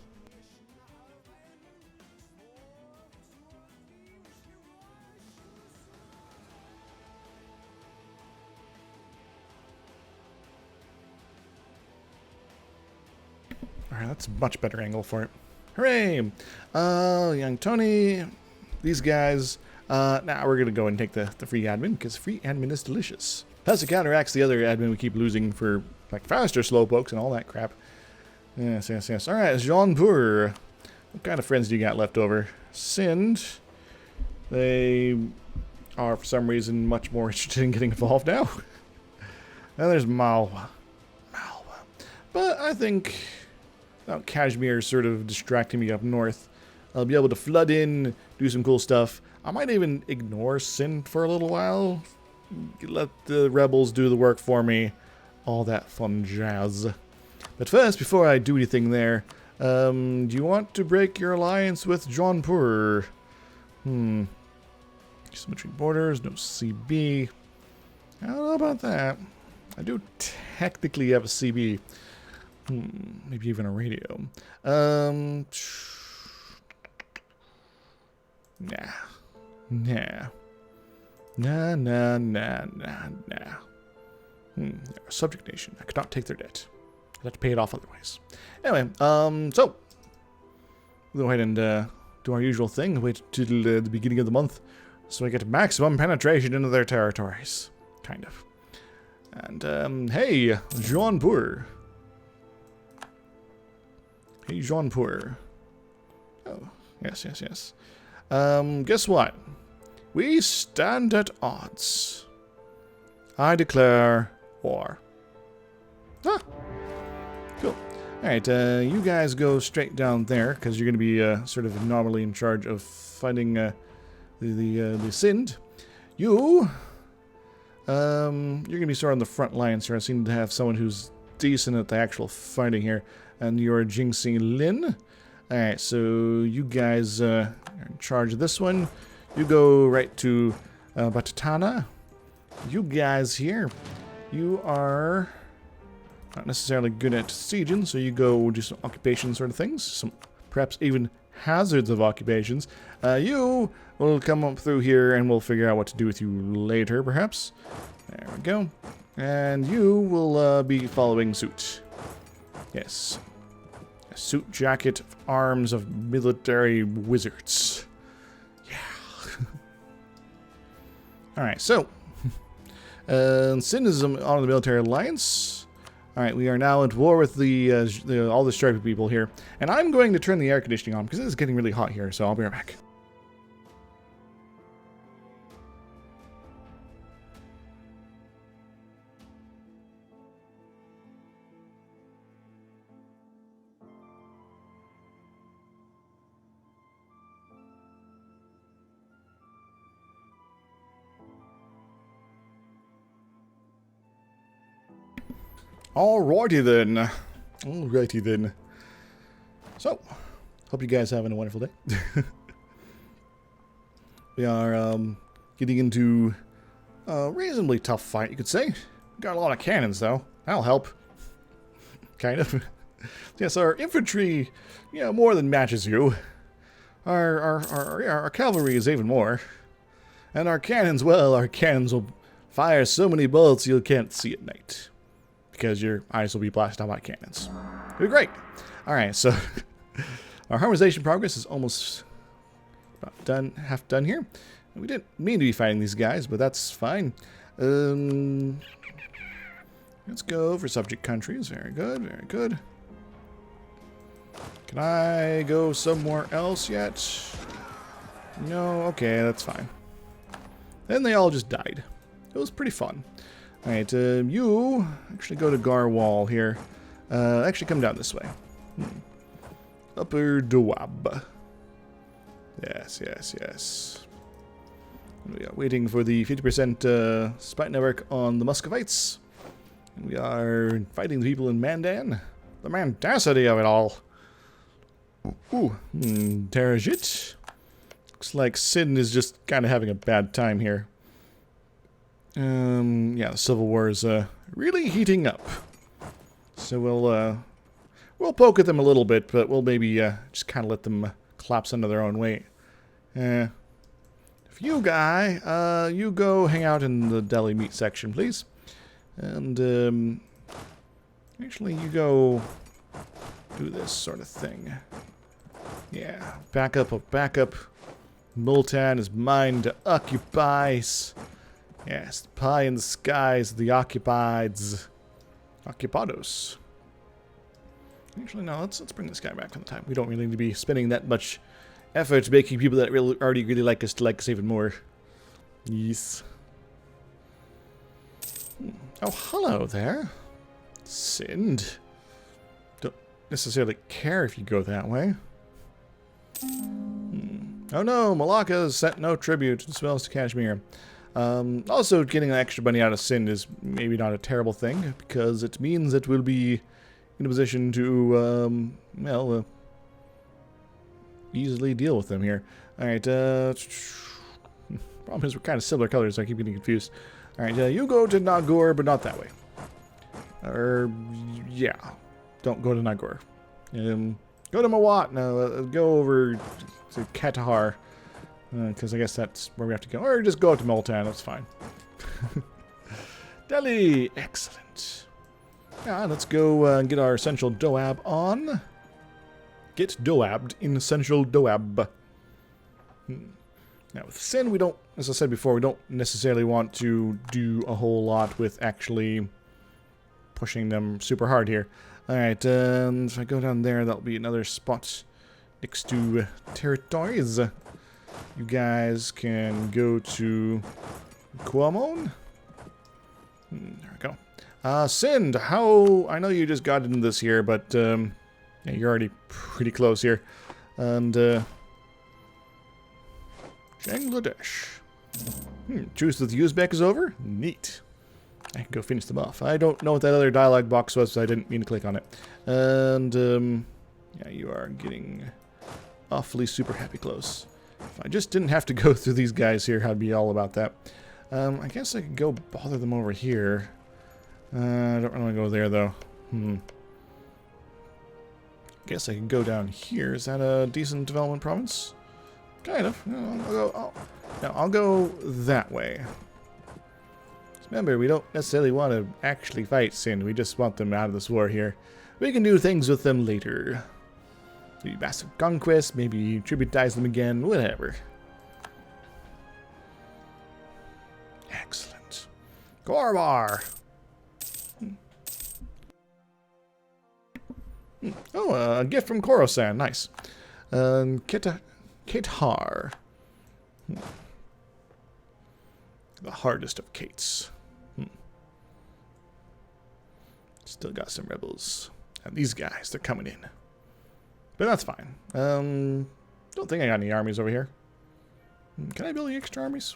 Alright, that's a much better angle for it. Hooray! Young Tony... These guys, Now we're going to go and take the free admin, because free admin is delicious. Plus it counteracts the other admin we keep losing for like faster slowpokes and all that crap. Yes, yes, yes. Alright, Jean-Pur. What kind of friends do you got left over? Sind. They are, for some reason, much more interested in getting involved now. And there's Malwa. But I think, without Kashmir sort of distracting me up north, I'll be able to flood in, do some cool stuff. I might even ignore Sind for a little while. Let the rebels do the work for me. All that fun jazz. But first, before I do anything there, do you want to break your alliance with Jaunpur? Symmetry borders, no CB. I don't know about that. I do technically have a CB. Maybe even a radio. Nah. They're a subject nation. I could not take their debt. I'd have to pay it off otherwise. Anyway, so we'll go ahead and do our usual thing. Wait till the beginning of the month so I get maximum penetration into their territories. Kind of. And, hey, Jaunpur. Hey, Jaunpur. Oh, yes, yes, yes. Guess what? We stand at odds. I declare war. Ah, cool. Alright, you guys go straight down there, because you're going to be sort of normally in charge of fighting the Sind. You're going to be sort of on the front lines here. I seem to have someone who's decent at the actual fighting here. And you're Jingxi Lin. Alright, so you guys are in charge of this one. You go right to Batatana. You guys here, you are not necessarily good at sieging, so you go do some occupation sort of things. Some perhaps even hazards of occupations. You will come up through here and we'll figure out what to do with you later, perhaps. There we go. And you will be following suit. Yes. A suit jacket of arms of military wizards. Yeah. Alright, so. Sind is on the military alliance. Alright, we are now at war with all the striped people here. And I'm going to turn the air conditioning on because it's getting really hot here, so I'll be right back. Alrighty then. Alrighty then. So, hope you guys are having a wonderful day. We are getting into a reasonably tough fight, you could say. Got a lot of cannons though. That'll help. Kind of. Yes, our infantry, more than matches you. Our cavalry is even more. And our cannons, well, our cannons will fire so many bullets you can't see at night. Because your eyes will be blasted out by cannons. It'll be great. Alright, so our harmonization progress is almost about done, half done here. We didn't mean to be fighting these guys, but that's fine. Let's go for subject countries. Very good, very good. Can I go somewhere else yet? No, okay, that's fine. Then they all just died. It was pretty fun. Alright, you actually go to Garwal here. Actually come down this way. Upper Dawab. Yes, yes, yes. We are waiting for the 50% spy network on the Muscovites. And we are fighting the people in Mandan. The mendacity of it all. Ooh, Terajit. Looks like Sind is just kind of having a bad time here. Yeah, the Civil War is really heating up. So we'll poke at them a little bit, but we'll maybe just kind of let them collapse under their own weight. If you guy, you go hang out in the deli meat section, please. And actually, you go do this sort of thing. Yeah, back up. Multan is mine to occupy. Yes, the pie in the skies, the occupieds. Occupados. Actually, no, let's bring this guy back on the time. We don't really need to be spending that much effort making people that really already really like us to like us even more. Yes. Oh, hello there. Sind. Don't necessarily care if you go that way. Oh no, Malacca has sent no tribute as well as to Kashmir. Also, getting extra money out of Sind is maybe not a terrible thing, because it means that we'll be in a position to, easily deal with them here. Alright, problem is we're kind of similar colors, so I keep getting confused. Alright, you go to Nagore, but not that way. Yeah. Don't go to Nagore. Go to Mawat. No, go over to Katahar. Because I guess that's where we have to go. Or just go up to Multan, that's fine. Delhi! Excellent. Yeah, let's go get our Essential Doab on. Get Doabbed in Essential Doab. Now with Sin, we don't, as I said before, we don't necessarily want to do a whole lot with actually pushing them super hard here. Alright, if I go down there, that'll be another spot next to territories. You guys can go to Kuamon. There we go. Sind, how... I know you just got into this here, but yeah, you're already pretty close here. And, Bangladesh. Truce with Uzbek is over? Neat. I can go finish them off. I don't know what that other dialogue box was, so I didn't mean to click on it. And, yeah, you are getting awfully super happy close. If I just didn't have to go through these guys here, I'd be all about that. I guess I could go bother them over here. I don't really want to go there, though. Guess I can go down here. Is that a decent development province? Kind of. I'll go that way. Remember, we don't necessarily want to actually fight Sind. We just want them out of this war here. We can do things with them later. Maybe massive conquest, maybe tributize them again, whatever. Excellent. Gorbar! Oh, a gift from Korosan. Nice. Katar. The hardest of Kates. Still got some rebels. And these guys, they're coming in. But that's fine. Don't think I got any armies over here. Can I build any extra armies?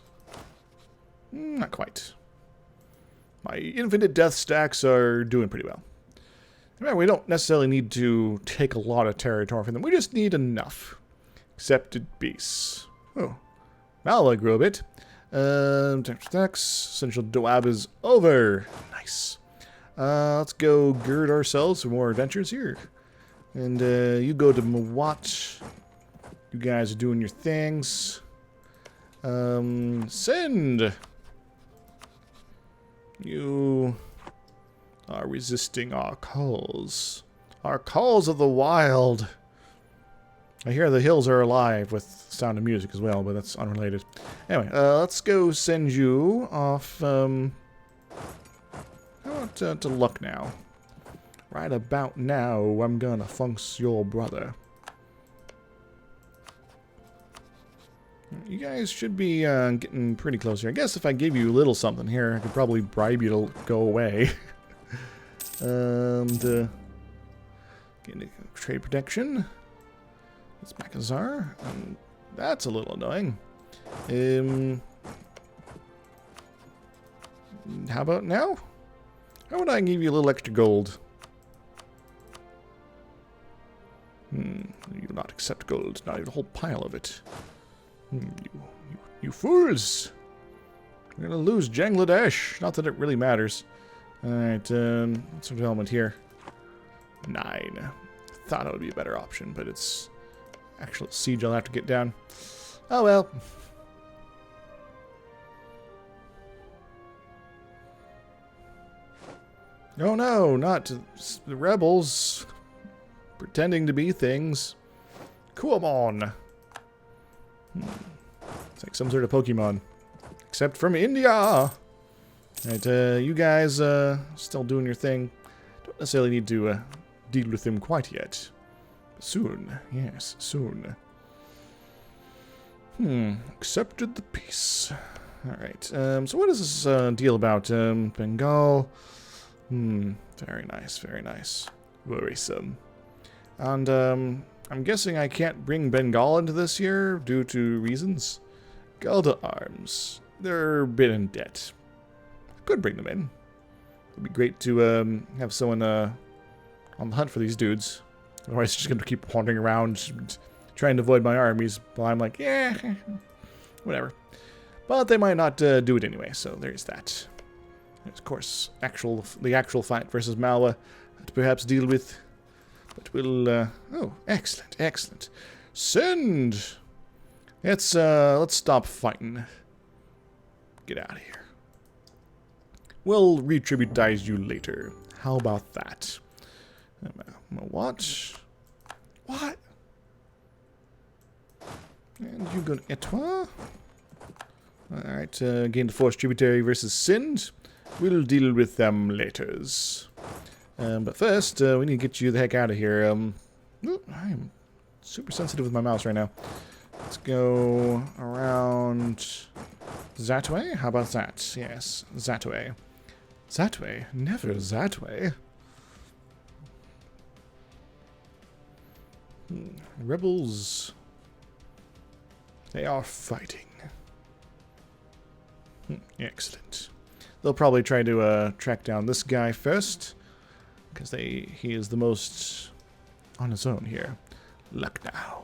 Not quite. My infinite death stacks are doing pretty well. Remember, we don't necessarily need to take a lot of territory from them. We just need enough. Accepted base. Oh. Mala grew a bit. Essential Doab is over. Nice. Let's go gird ourselves for more adventures here. And you go to Mawat. You guys are doing your things. Send. You are resisting our calls. Our calls of the wild. I hear the hills are alive with Sound of Music as well, but that's unrelated. Anyway, let's go send you off, how about to Luck now? Right about now, I'm gonna funks your brother. You guys should be getting pretty close here. I guess if I gave you a little something here, I could probably bribe you to go away. And, getting trade protection. It's Makazar. That's a little annoying. How about now? How would I give you a little extra gold? You not accept gold, not even a whole pile of it. You fools! We're gonna lose Bangladesh. Not that it really matters. Alright, what's our development here? 9. Thought it would be a better option, but it's actual siege I'll have to get down. Oh well. Oh no, not the rebels pretending to be things. Kuamon. It's like some sort of Pokemon. Except from India! Right, you guys still doing your thing. Don't necessarily need to deal with them quite yet. Soon. Yes, soon. Accepted the peace. Alright, so what is this deal about? Bengal? Very nice, very nice. Worrisome. And, I'm guessing I can't bring Bengal into this year due to reasons. Gelda Arms. They're a bit in debt. Could bring them in. It'd be great to have someone on the hunt for these dudes. Otherwise, it's just going to keep wandering around trying to avoid my armies while I'm like, yeah, whatever. But they might not do it anyway, so there's that. There's, of course, the actual fight versus Malwa to perhaps deal with. But we'll, oh, excellent, excellent. Send! Let's stop fighting. Get out of here. We'll retributize you later. How about that? What? What? And you go to Etoile. Alright, gain the Force Tributary versus Sind. We'll deal with them laters. But first, we need to get you the heck out of here. I'm super sensitive with my mouse right now. Let's go around that way. How about that? Yes, that way. That way? Never that way. Rebels. They are fighting. Excellent. They'll probably try to track down this guy first, because he is the most on his own here. Lucknow.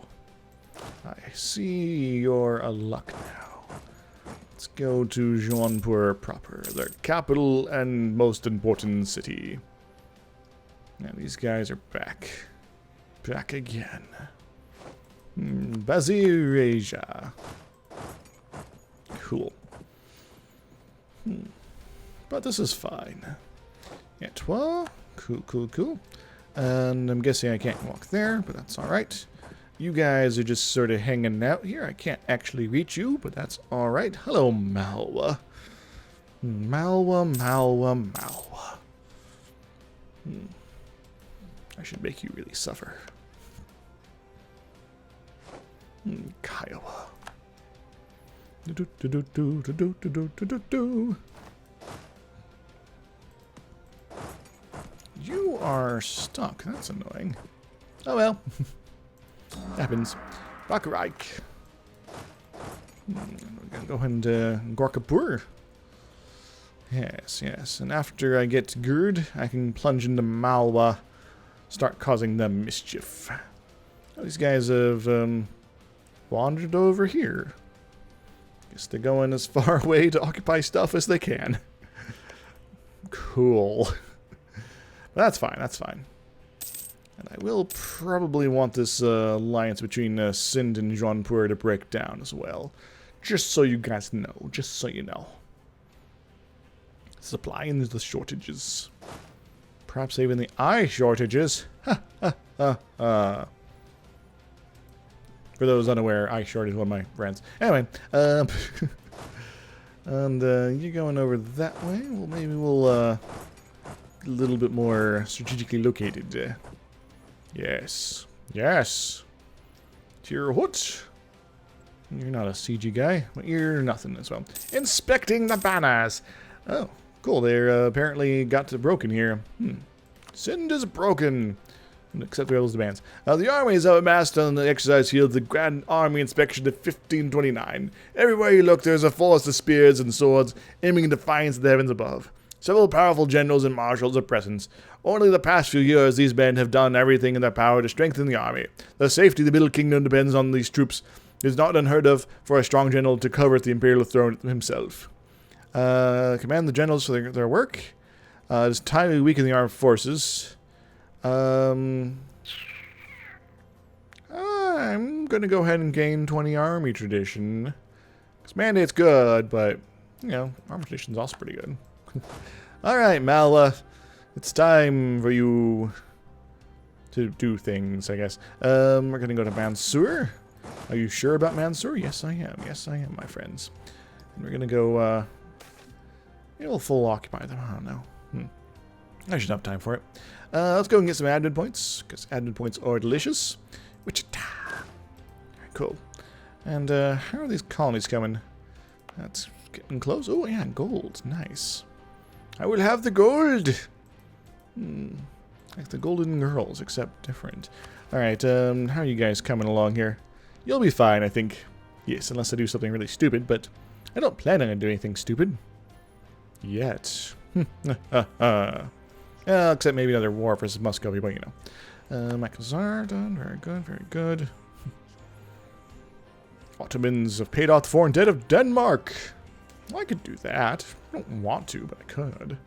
I see you're a Lucknow. Let's go to Jaunpur proper, their capital and most important city. Now these guys are back. Back again. Baziraja. Cool. But this is fine. Etoile. Cool, cool, cool. And I'm guessing I can't walk there, but that's alright. You guys are just sort of hanging out here. I can't actually reach you, but that's alright. Hello, Malwa. Malwa, Malwa, Malwa. I should make you really suffer. Kiowa. You are stuck. That's annoying. Oh well. Happens. Bakreich. We're gonna go into Gorkapur. Yes, yes. And after I get Gurd, I can plunge into Malwa, start causing them mischief. Oh, these guys have wandered over here. Guess they're going as far away to occupy stuff as they can. Cool. That's fine, that's fine. And I will probably want this alliance between Sind and Jaunpur to break down as well. Just so you guys know, just so you know. Supplying the shortages. Perhaps even the eye shortages. Ha ha ha ha. For those unaware, eye short is one of my friends. Anyway, and you going over that way? Well, maybe we'll a little bit more strategically located. Yes, yes. Tier what? You're not a CG guy, but you're nothing as well. Inspecting the banners. Oh, cool. They're apparently got broken here. Sind is broken. Except for those demands. The armies have amassed on the exercise field the Grand Army Inspection of 1529. Everywhere you look, there's a forest of spears and swords aiming in defiance of the heavens above. Several powerful generals and marshals are present. Only the past few years, these men have done everything in their power to strengthen the army. The safety of the Middle Kingdom depends on these troops. It is not unheard of for a strong general to covet the imperial throne himself. Command the generals for their work. It is time to weaken the armed forces. I'm going to go ahead and gain 20 army tradition. Because mandate's good, but, you know, army tradition's also pretty good. Alright, Malwa. It's time for you to do things, I guess. We're going to go to Mansour. Are you sure about Mansour? Yes, I am. Yes, I am, my friends. And we're going to go, we'll full occupy them. I don't know. I should have time for it. Let's go and get some admin points, because admin points are delicious. Wichita. Cool. And, how are these colonies coming? That's getting close. Oh, yeah, gold. Nice. I will have the gold! Like the golden girls, except different. Alright, how are you guys coming along here? You'll be fine, I think. Yes, unless I do something really stupid, but I don't plan on doing anything stupid. Yet. Except maybe another war versus Muscovy, but you know. Makazar, done. Very good, very good. Ottomans have paid off the foreign debt of Denmark. Well, I could do that. I don't want to, but I could.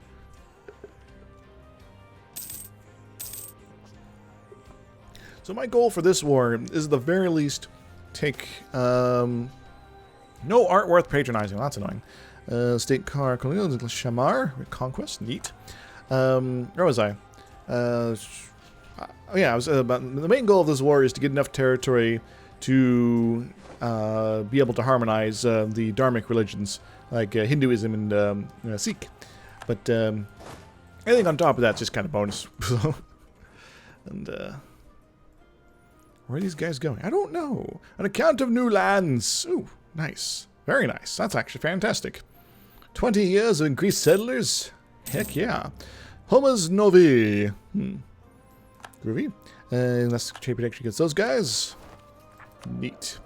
So my goal for this war is at the very least take no art worth patronizing. That's annoying. State car Shamar conquest, neat. Where was I? Yeah, I was about the main goal of this war is to get enough territory to be able to harmonize the Dharmic religions like Hinduism and Sikh. But anything on top of that's just kind of bonus. And where are these guys going? I don't know. An account of new lands. Ooh, nice. Very nice. That's actually fantastic. 20 years of increased settlers? Heck yeah. Homas Novi. Groovy. Let's trade protection against those guys. Neat.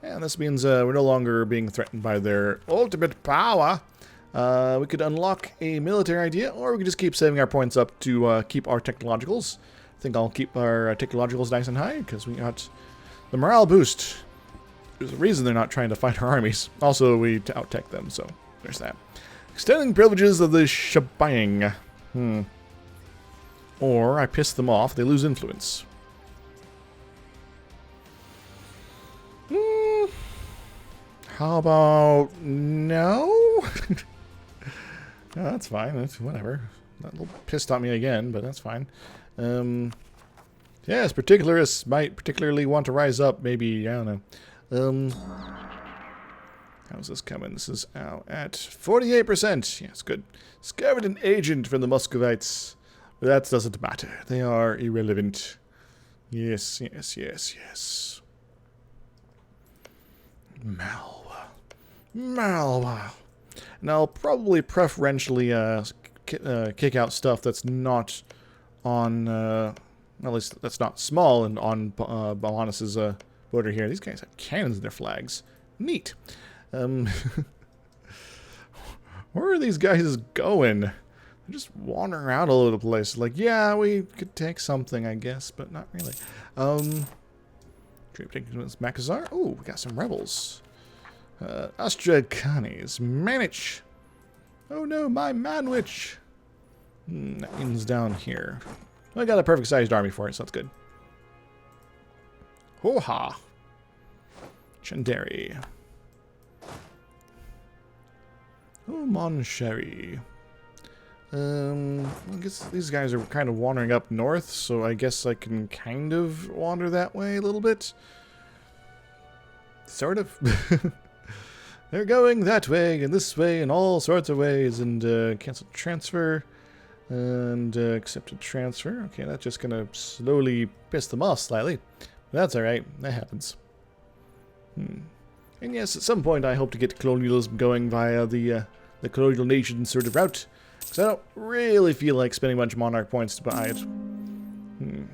And this means we're no longer being threatened by their ultimate power. We could unlock a military idea, or we could just keep saving our points up to keep our technologicals. I think I'll keep our technologicals nice and high, because we got the morale boost. There's a reason they're not trying to fight our armies. Also, we out-tech them, so there's that. Extending privileges of the shebang. Or I piss them off, they lose influence. How about no? No, that's fine. That's whatever. That little pissed on me again, but that's fine. Yes, particularists might particularly want to rise up. Maybe, I don't know. How's this coming? This is out at 48%. Yes, good. Discovered an agent from the Muscovites. But that doesn't matter. They are irrelevant. Yes, yes, yes, yes. Malwa. And I'll probably preferentially kick out stuff that's not on, at least that's not small and on Balanus' border here. These guys have cannons in their flags. Neat. Where are these guys going? They're just wandering around all over the place. Like, yeah, we could take something, I guess, but not really. Makazar. Oh, we got some rebels. Astrakanis. Manich. Oh no, my Manwich. That means down here. Well, I got a perfect sized army for it, so that's good. Ho-ha. Chanderi. Oh, Moncherry. I guess these guys are kind of wandering up north, so I guess I can kind of wander that way a little bit. Sort of. They're going that way and this way and all sorts of ways, and cancel transfer and accepted transfer. Okay, that's just gonna slowly piss them off slightly. But that's alright, that happens. And yes, at some point I hope to get colonialism going via the colonial nation sort of route. Because I don't really feel like spending a bunch of monarch points to buy it.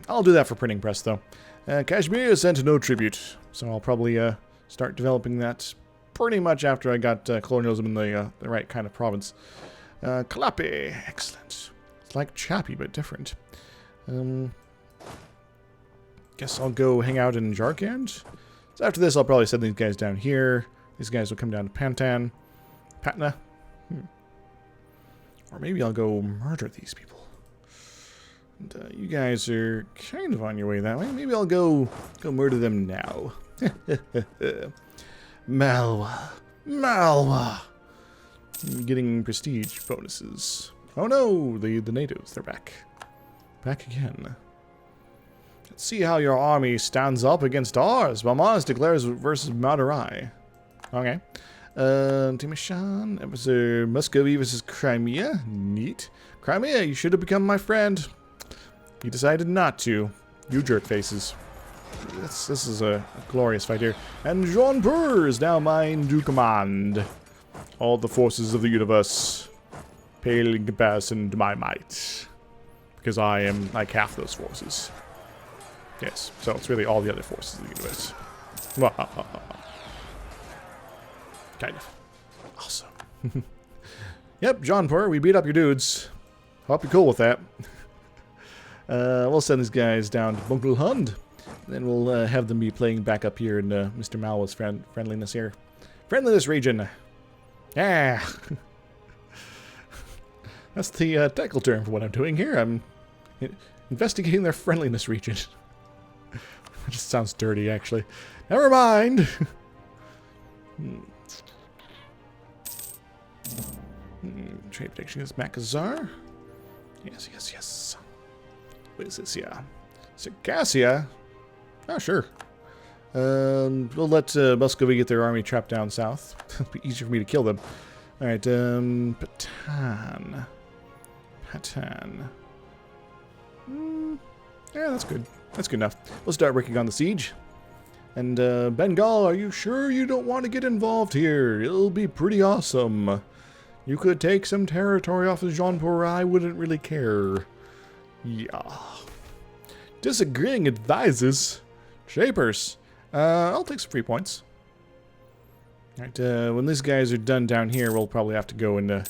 I'll do that for printing press, though. Kashmir sent no tribute, so I'll probably start developing that pretty much after I got colonialism in the right kind of province. Kalapi, excellent. It's like Chappie, but different. Guess I'll go hang out in Jarkand. So after this, I'll probably send these guys down here. These guys will come down to Pantan. Patna. Or maybe I'll go murder these people. And you guys are kind of on your way that way. Maybe I'll go murder them now. Malwa. Malwa. Getting prestige bonuses. Oh no, the natives, they're back. Back again. Let's see how your army stands up against ours. Mama's declares versus Madurai. Okay. Timishan, Episode Muscovy versus Crimea. Neat. Crimea, you should have become my friend. You decided not to. You jerk faces. This is a glorious fight here. And Jean-Pur is now mine to command. All the forces of the universe pale in comparison to my might. Because I am like half those forces. Yes, so it's really all the other forces of the universe. Kind of. Awesome. Yep, Jean-Pur, we beat up your dudes. Hope you're cool with that. We'll send these guys down to Bunkel Hund. Then we'll have them be playing back up here in Mr. Malwa's friendliness here. Friendliness region. Yeah. That's the technical term for what I'm doing here. I'm investigating their friendliness region. That just sounds dirty, actually. Never mind. Trade protection against Makazar. Yes, yes, yes. What is this? Yeah. Circassia? Oh, sure. We'll let Muscovy get their army trapped down south. It'll be easier for me to kill them. Alright, Patan. Patan. Yeah, that's good. That's good enough. We'll start working on the siege. And, Bengal, are you sure you don't want to get involved here? It'll be pretty awesome. You could take some territory off of Jean-Pur, I wouldn't really care. Yeah. Disagreeing advisors. Shapers. I'll take some free points. Alright, when these guys are done down here, we'll probably have to go and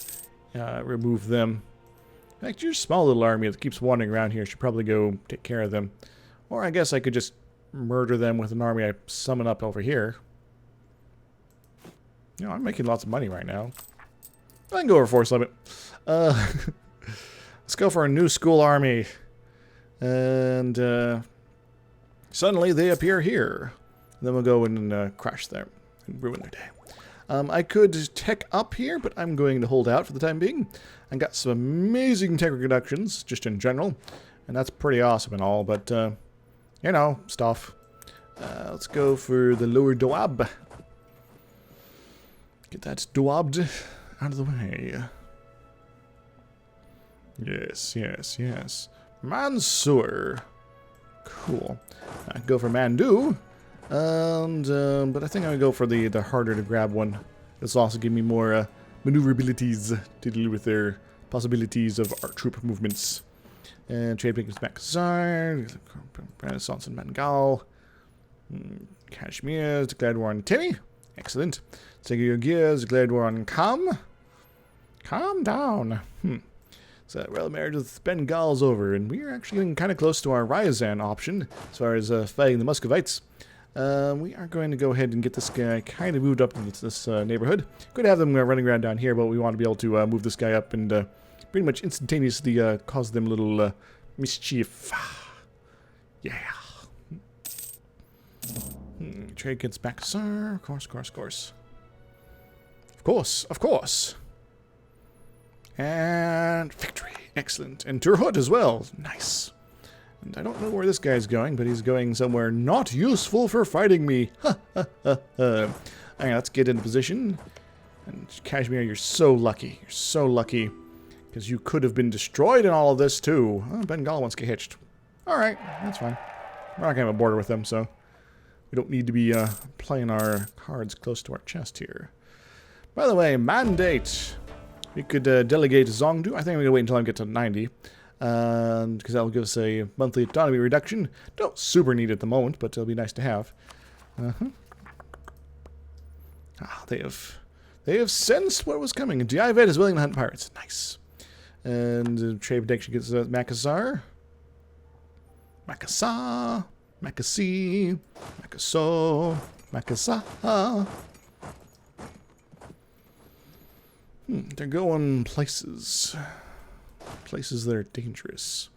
remove them. In fact, your small little army that keeps wandering around here should probably go take care of them. Or I guess I could just murder them with an army I summon up over here. You know, I'm making lots of money right now. I can go over force limit. Let's go for a new school army. And suddenly they appear here. And then we'll go in and crash them and ruin their day. I could tech up here, but I'm going to hold out for the time being. I got some amazing tech reductions, just in general. And that's pretty awesome and all, but, you know, stuff. Let's go for the lower Doab. Get that Doabbed out of the way. Yes, yes, yes. Mansour. Cool. I go for Mandu. And, but I think I'm going to go for the harder to grab one. This will also give me more maneuverabilities to deal with their possibilities of our troop movements. And trade against Makazar, Renaissance and Bengal. Kashmir declared war on Timmy. Excellent. Segurgir declared war on Kham. Calm down. So, well, marriage with Bengal's over, and we're actually getting kind of close to our Ryazan option as far as fighting the Muscovites. We are going to go ahead and get this guy kind of moved up into this neighborhood. Could have them running around down here, but we want to be able to move this guy up and pretty much instantaneously cause them a little mischief. Yeah. Trade against Makazar. Of course, of course, of course. Of course, of course. And victory. Excellent. And Turhut as well. Nice. And I don't know where this guy's going, but he's going somewhere not useful for fighting me. Ha ha ha ha. Alright, let's get into position. And Kashmir, you're so lucky. You're so lucky. Because you could have been destroyed in all of this, too. Oh, Bengal wants to get hitched. Alright, that's fine. We're not going to have a border with them, so we don't need to be playing our cards close to our chest here. By the way, mandate. We could delegate Zongdu. I think I'm going to wait until I get to 90. Because that'll give us a monthly autonomy reduction. Don't super need it at the moment, but it'll be nice to have. Ah, they have sensed what was coming. Diavet is willing to hunt pirates. Nice. And trade protection gets Makazar. Makasa. Makasi. Makaso. Makasa. They're going places. Places that are dangerous.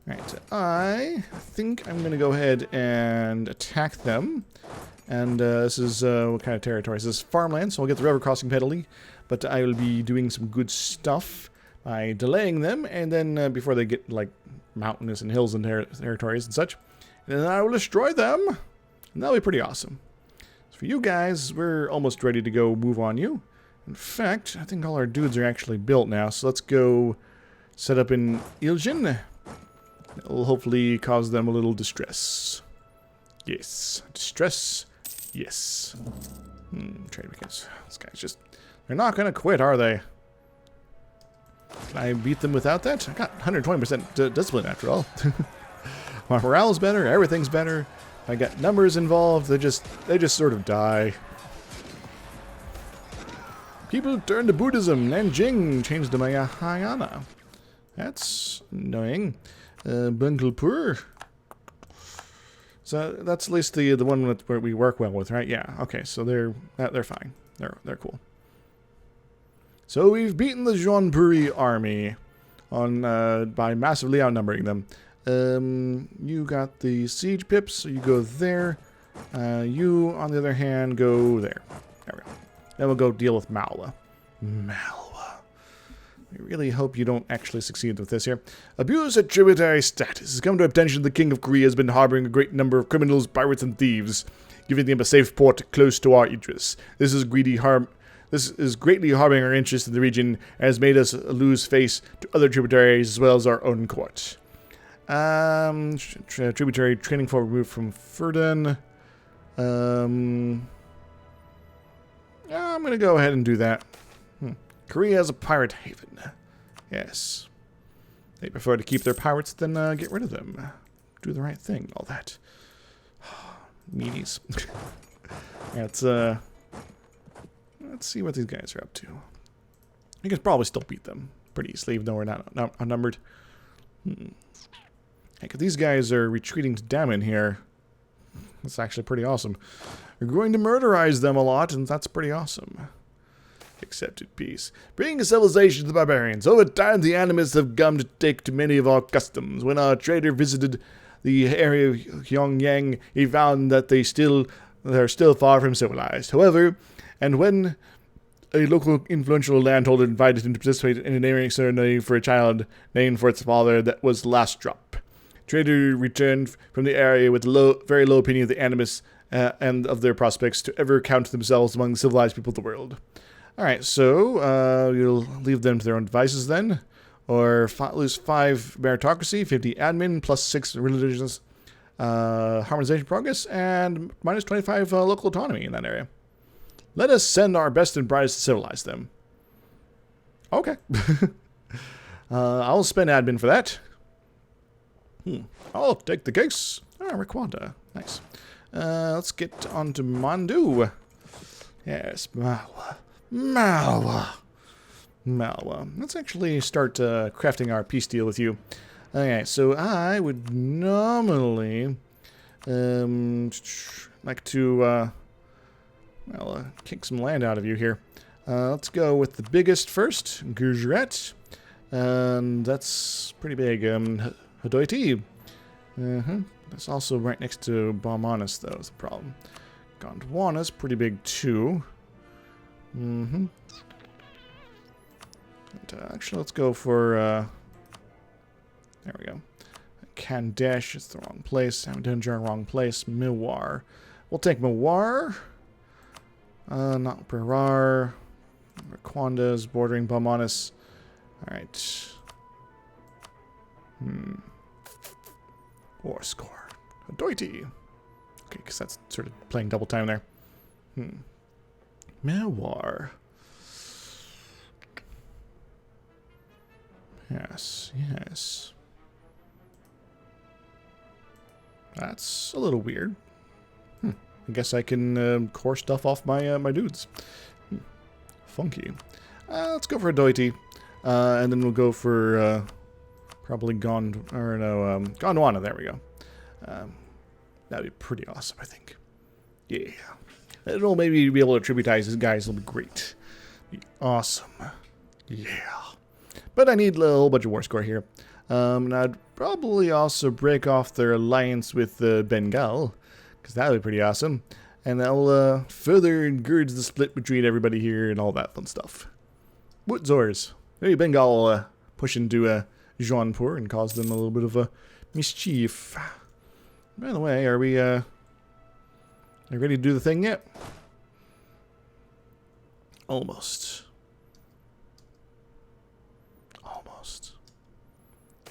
Alright, I think I'm going to go ahead and attack them. And this is, what kind of territory? This is farmland, so I'll get the river crossing penalty. But I will be doing some good stuff by delaying them. And then before they get, like, mountainous and hills and territories and such. and I will destroy them. And that'll be pretty awesome. So for you guys, we're almost ready to go move on you. In fact, I think all our dudes are actually built now, so let's go set up in Ilgin. It'll hopefully cause them a little distress. Yes. Distress. Yes. Trade because these guys just... They're not going to quit, are they? Can I beat them without that? I got 120% discipline after all. My morale's better, everything's better. I got numbers involved, they just sort of die. People turn to Buddhism. Nanjing changed to Mahayana. That's annoying. Bungalpur. So that's at least the one where we work well with, right? Yeah. Okay. So they're fine. They're cool. So we've beaten the Jaunpuri army by massively outnumbering them. You got the siege pips, so you go there. You, on the other hand, go there. There we go. Then we'll go deal with Malwa. Malwa. I really hope you don't actually succeed with this here. Abuse of tributary status has come to attention. The King of Korea has been harboring a great number of criminals, pirates, and thieves, giving them a safe port close to our interests. This is greatly harming our interests in the region and has made us lose face to other tributaries as well as our own court. Tributary training for removed from Ferdin. Yeah, I'm going to go ahead and do that. Korea is a pirate haven. Yes. They prefer to keep their pirates than get rid of them. Do the right thing, all that. Meaties. Let's see what these guys are up to. You can probably still beat them pretty easily, even though we're not outnumbered. Heck, if these guys are retreating to Daman here, that's actually pretty awesome. We're going to murderize them a lot, and that's pretty awesome. Accepted peace. Bringing civilization to the barbarians. Over time, the animists have come to take to many of our customs. When our trader visited the area of Pyongyang, he found that they're still far from civilized. However, and when a local influential landholder invited him to participate in a naming ceremony for a child named for its father, that was the last drop. Trader returned from the area with very low opinion of the animists and of their prospects to ever count themselves among the civilized people of the world. Alright, so you'll leave them to their own devices then. Or lose 5 meritocracy, 50 admin, plus 6 religious harmonization progress, and minus 25 local autonomy in that area. Let us send our best and brightest to civilize them. Okay. I'll spend admin for that. I'll take the case. Rwanda. Nice. Let's get on to Mandu. Yes, Malwa. Let's actually start crafting our peace deal with you. Okay, so I would nominally like to kick some land out of you here. Let's go with the biggest first, Gujarat. And that's pretty big. Hadoiti. That's also right next to Baumanis, though, is the problem. Gondwana's pretty big, too. And, actually, let's go for, there we go. Kandesh is the wrong place. Amdunjar, wrong place. Milwar. We'll take Milwar. Not Berar. Rwanda is bordering Baumanis. Alright. War score. Hadoiti. Okay, because that's sort of playing double time there. Mewar. Yes, yes. That's a little weird. I guess I can core stuff off my my dudes. Funky. Let's go for Hadoiti. And then we'll go for probably Gondwana. There we go. That'd be pretty awesome, I think. Yeah. It'll maybe be able to tributize these guys. It'll be great. Be awesome. Yeah. But I need a whole bunch of war score here. And I'd probably also break off their alliance with Bengal, because that would be pretty awesome. And that'll further encourage the split between everybody here and all that fun stuff. Woodzors. Maybe Bengal will push into Jaunpur and cause them a little bit of a mischief. By the way, are we ready to do the thing yet? Almost. Almost.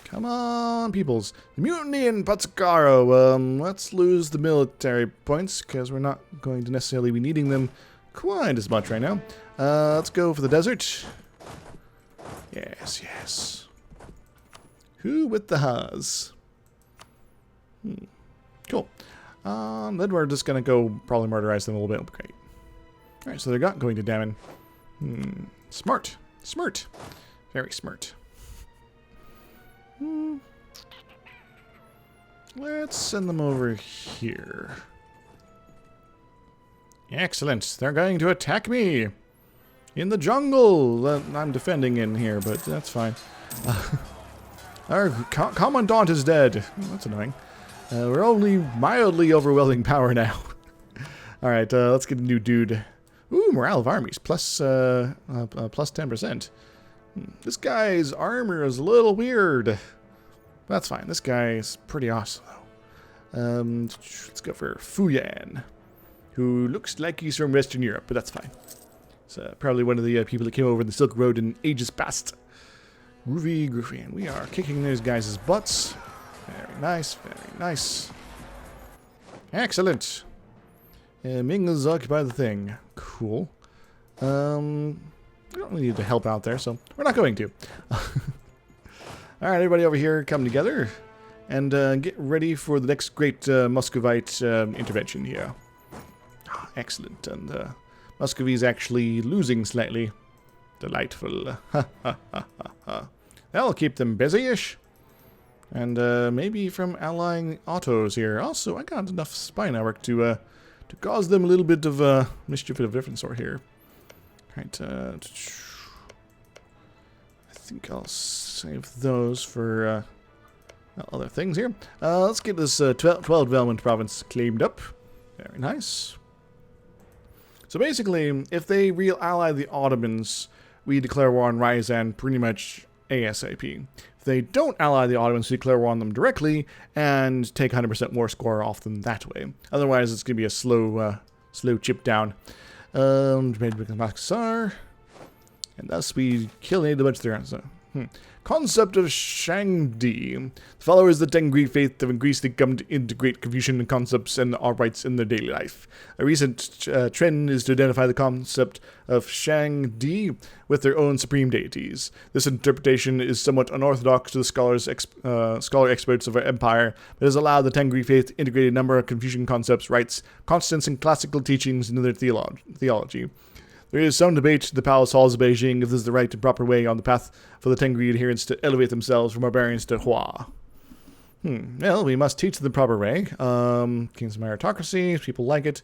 Come on, peoples. The mutiny in Pt.6. Let's lose the military points, because we're not going to necessarily be needing them quite as much right now. Let's go for the desert. Yes, yes. Who with the Haas? Cool. Then we're just going to go probably murderize them a little bit. Great. Alright, so they're not going to Dammon. Smart. Smart. Very smart. Let's send them over here. Excellent. They're going to attack me. In the jungle. I'm defending in here, but that's fine. Our commandant is dead. That's annoying. We're only mildly overwhelming power now. Alright, let's get a new dude. Ooh, morale of armies. Plus 10%. This guy's armor is a little weird. That's fine. This guy is pretty awesome, though. Let's go for Fuyan, who looks like he's from Western Europe, but that's fine. It's probably one of the people that came over the Silk Road in ages past. Groovy, groovy. And we are kicking those guys' butts. Very nice, very nice. Excellent. Ming is occupied the thing. Cool. We don't really need to help out there, so we're not going to. Alright, everybody over here come together and get ready for the next great Muscovite intervention here. Excellent. And Muscovy's actually losing slightly. Delightful. That'll keep them busy-ish. And maybe from allying autos here. Also, I got enough spy network to cause them a little bit of mischief of a different sort here. Right, I think I'll save those for other things here. Let's get this 12 development province claimed up. Very nice. So basically, if they re-ally the Ottomans, we declare war on Ryazan pretty much ASAP. If they don't ally the Ottomans, we declare war on them directly and take 100% war score off them that way. Otherwise, it's going to be a slow chip down. And thus we kill a bunch there. So, Concept of Shangdi. The followers of the Tengri faith have increasingly come to integrate Confucian concepts and our rights in their daily life. A recent trend is to identify the concept of Shangdi with their own supreme deities. This interpretation is somewhat unorthodox to the scholar experts of our empire, but has allowed the Tengri faith to integrate a number of Confucian concepts, rites, constants, and classical teachings into their theology. There is some debate in the palace halls of Beijing if this is the right and proper way on the path for the Tengri adherents to elevate themselves from barbarians to Hua. Well, we must teach the proper way. King's meritocracy, people like it.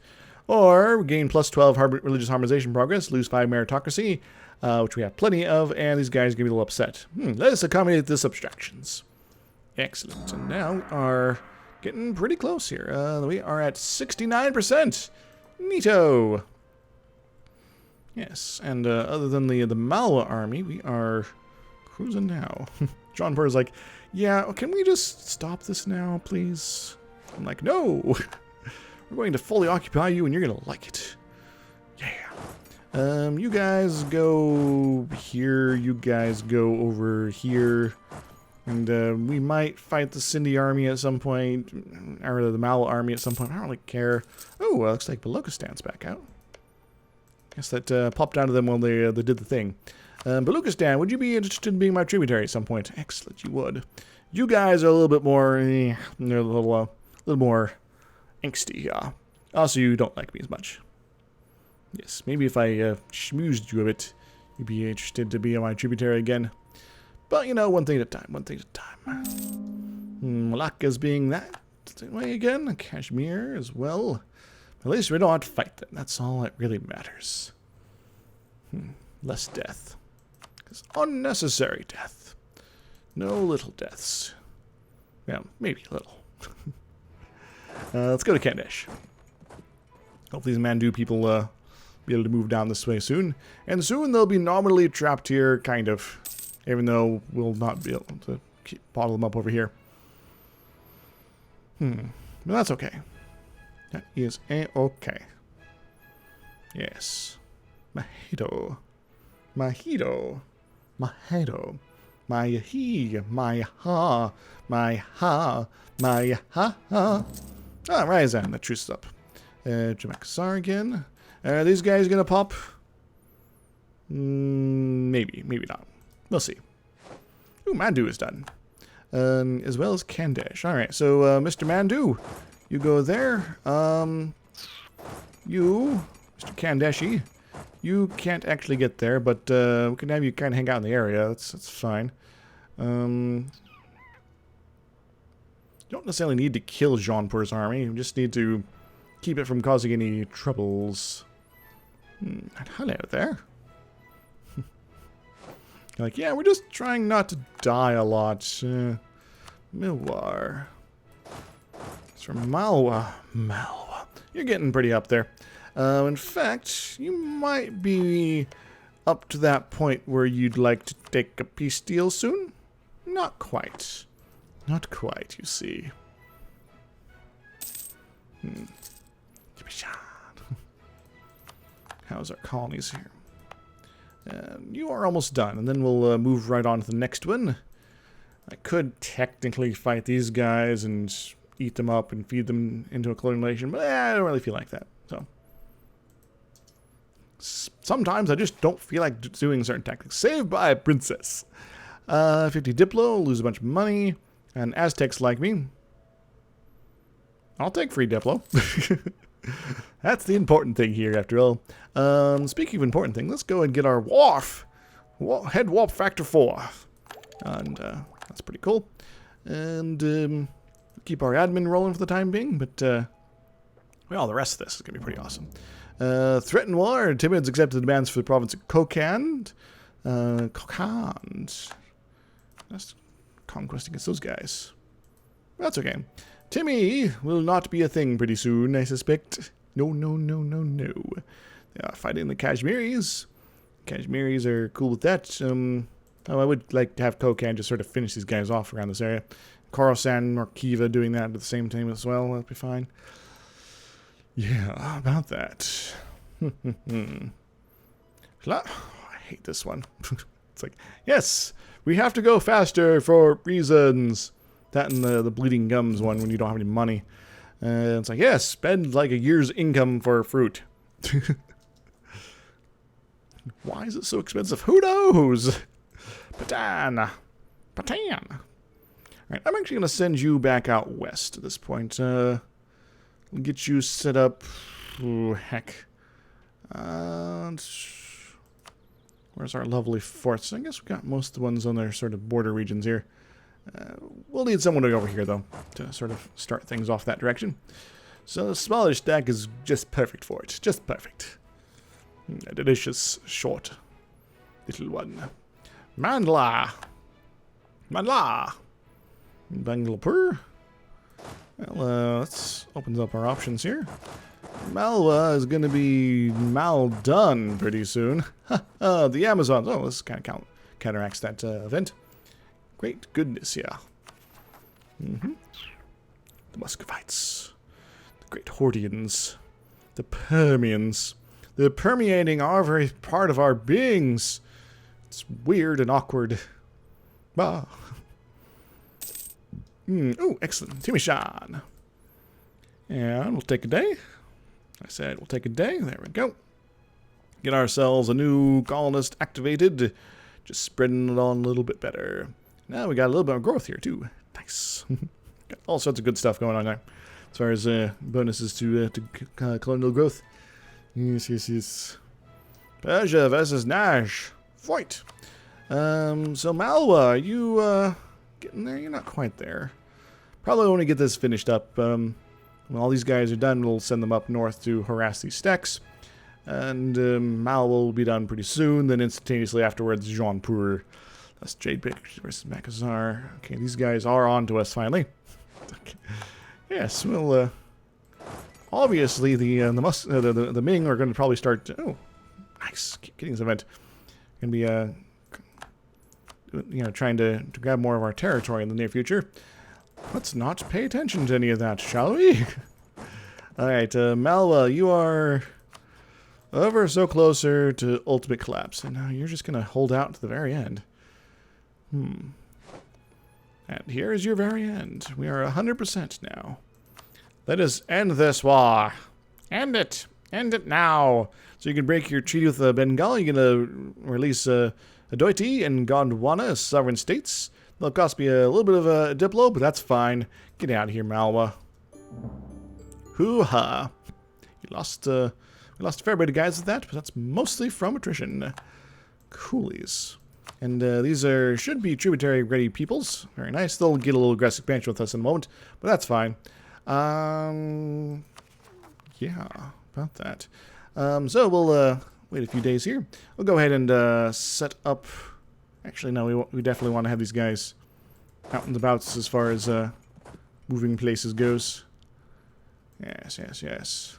Or gain plus 12 religious harmonization progress, lose 5 meritocracy, which we have plenty of, and these guys get a little upset. Let us accommodate the subtractions. Excellent. And now we are getting pretty close here. We are at 69%. Neato. Yes, and other than the Malwa army, we are cruising now. John Burr's like, yeah, can we just stop this now, please? I'm like, no! We're going to fully occupy you, and you're going to like it. Yeah. You guys go here, you guys go over here. And we might fight the Sindhi army at some point, or the Malwa army at some point. I don't really care. Oh, looks like Baluchistan's back out. Guess that popped out of them when they did the thing. Baluchistan, would you be interested in being my tributary at some point? Excellent, you would. You guys are a little bit more, they're a little more angsty. Also, you don't like me as much. Yes, maybe if I schmoozed you a bit, you'd be interested to be my tributary again. But, you know, one thing at a time, one thing at a time. Malacca's being that way again. Kashmir as well. At least we don't have to fight them. That's all that really matters. Less death. Because unnecessary death. No little deaths. Yeah, maybe a little. Let's go to Kandesh. Hopefully these Mandu people be able to move down this way soon. And soon they'll be nominally trapped here, kind of. Even though we'll not be able to bottle them up over here. But that's okay. That is a-okay. Yes. Mojito. Mojito. Mojito. My he. My ha. My ha. My ha ha. Ah, Ryazan. That truce is up. Jamakasar again. Are these guys gonna pop? Maybe. Maybe not. We'll see. Ooh, Mandu is done. As well as Kandesh. Alright, so Mr. Mandu, you go there. You, Mr. Kandeshi, you can't actually get there, but we can have you kind of hang out in the area. That's fine. You don't necessarily need to kill Jaunpur's army. You just need to keep it from causing any troubles. Hello there. Like, yeah, we're just trying not to die a lot. Milwar. It's from Malwa. Malwa. You're getting pretty up there. In fact, you might be up to that point where you'd like to take a peace deal soon? Not quite. Not quite, you see. How's our colonies here? You are almost done, and then we'll move right on to the next one. I could technically fight these guys and eat them up and feed them into a colonial nation, but I don't really feel like that. So sometimes I just don't feel like doing certain tactics. Saved by a princess. 50 Diplo, lose a bunch of money, and Aztecs like me. I'll take free Diplo. That's the important thing here, after all. Speaking of important thing, let's go and get our wharf. Head warp factor 4. And that's pretty cool. And keep our admin rolling for the time being, but well, the rest of this is going to be pretty awesome. Threaten war. Timids accepted the demands for the province of Kokand. Kokand. That's conquest against those guys. That's okay. Timmy will not be a thing pretty soon, I suspect. No. They are fighting the Kashmiris. Kashmiris are cool with that. I would like to have Kokand just sort of finish these guys off around this area. Khorasan or Kiva doing that at the same time as well. That'd be fine. Yeah, how about that? I hate this one. It's like, yes, we have to go faster for reasons. That and the bleeding gums one when you don't have any money. It's like, yes, spend like a year's income for fruit. Why is it so expensive? Who knows? Patan. Alright, I'm actually going to send you back out west at this point. Get you set up. Ooh, heck. Where's our lovely forts? I guess we got most of the ones on their sort of border regions here. We'll need someone to go over here, though, to sort of start things off that direction. So the smaller stack is just perfect for it. Just perfect. A delicious, short, little one. Mandla. Bangalore. Well, let's open up our options here. Malwa is going to be Maldone pretty soon. The Amazons. Oh, this kind of counteracts that event. Great goodness, yeah. The Muscovites. The Great Hordians. The Permians. They're permeating our very part of our beings. It's weird and awkward. Ah. Oh, excellent. Timishan. And we'll take a day. I said we'll take a day. There we go. Get ourselves a new colonist activated. Just spreading it on a little bit better. Now we got a little bit of growth here, too. Nice. Got all sorts of good stuff going on there. As far as bonuses to colonial growth. Yes. Persia versus Nash. Fight. So Malwa, are you getting there? You're not quite there. Probably want to get this finished up. When all these guys are done, we'll send them up north to harass these stacks. And Malwa will be done pretty soon. Then instantaneously afterwards, Jaunpur. That's Jade Pictures versus Makazar. Okay, these guys are on to us finally. Okay. Yes, well, obviously the Ming are going to probably start. Oh, nice! Keep getting this event. Going to be trying to grab more of our territory in the near future. Let's not pay attention to any of that, shall we? Alright, Malwa, you are ever so closer to ultimate collapse. And now you're just going to hold out to the very end. And here is your very end. We are 100% now. Let us end this war. End it. End it now. So you can break your treaty with Bengal. You're going to release Adoiti and Gondwana as sovereign states. They'll cost me a little bit of a diplo, but that's fine. Get out of here, Malwa. Hoo-ha. We lost a fair bit of guys with that, but that's mostly from attrition. Coolies. And these should be tributary-ready peoples. Very nice. They'll get a little aggressive expansion with us in a moment, but that's fine. Yeah, about that. So we'll wait a few days here. We'll go ahead and set up... Actually, no, we definitely want to have these guys out and about as far as moving places goes. Yes, yes, yes.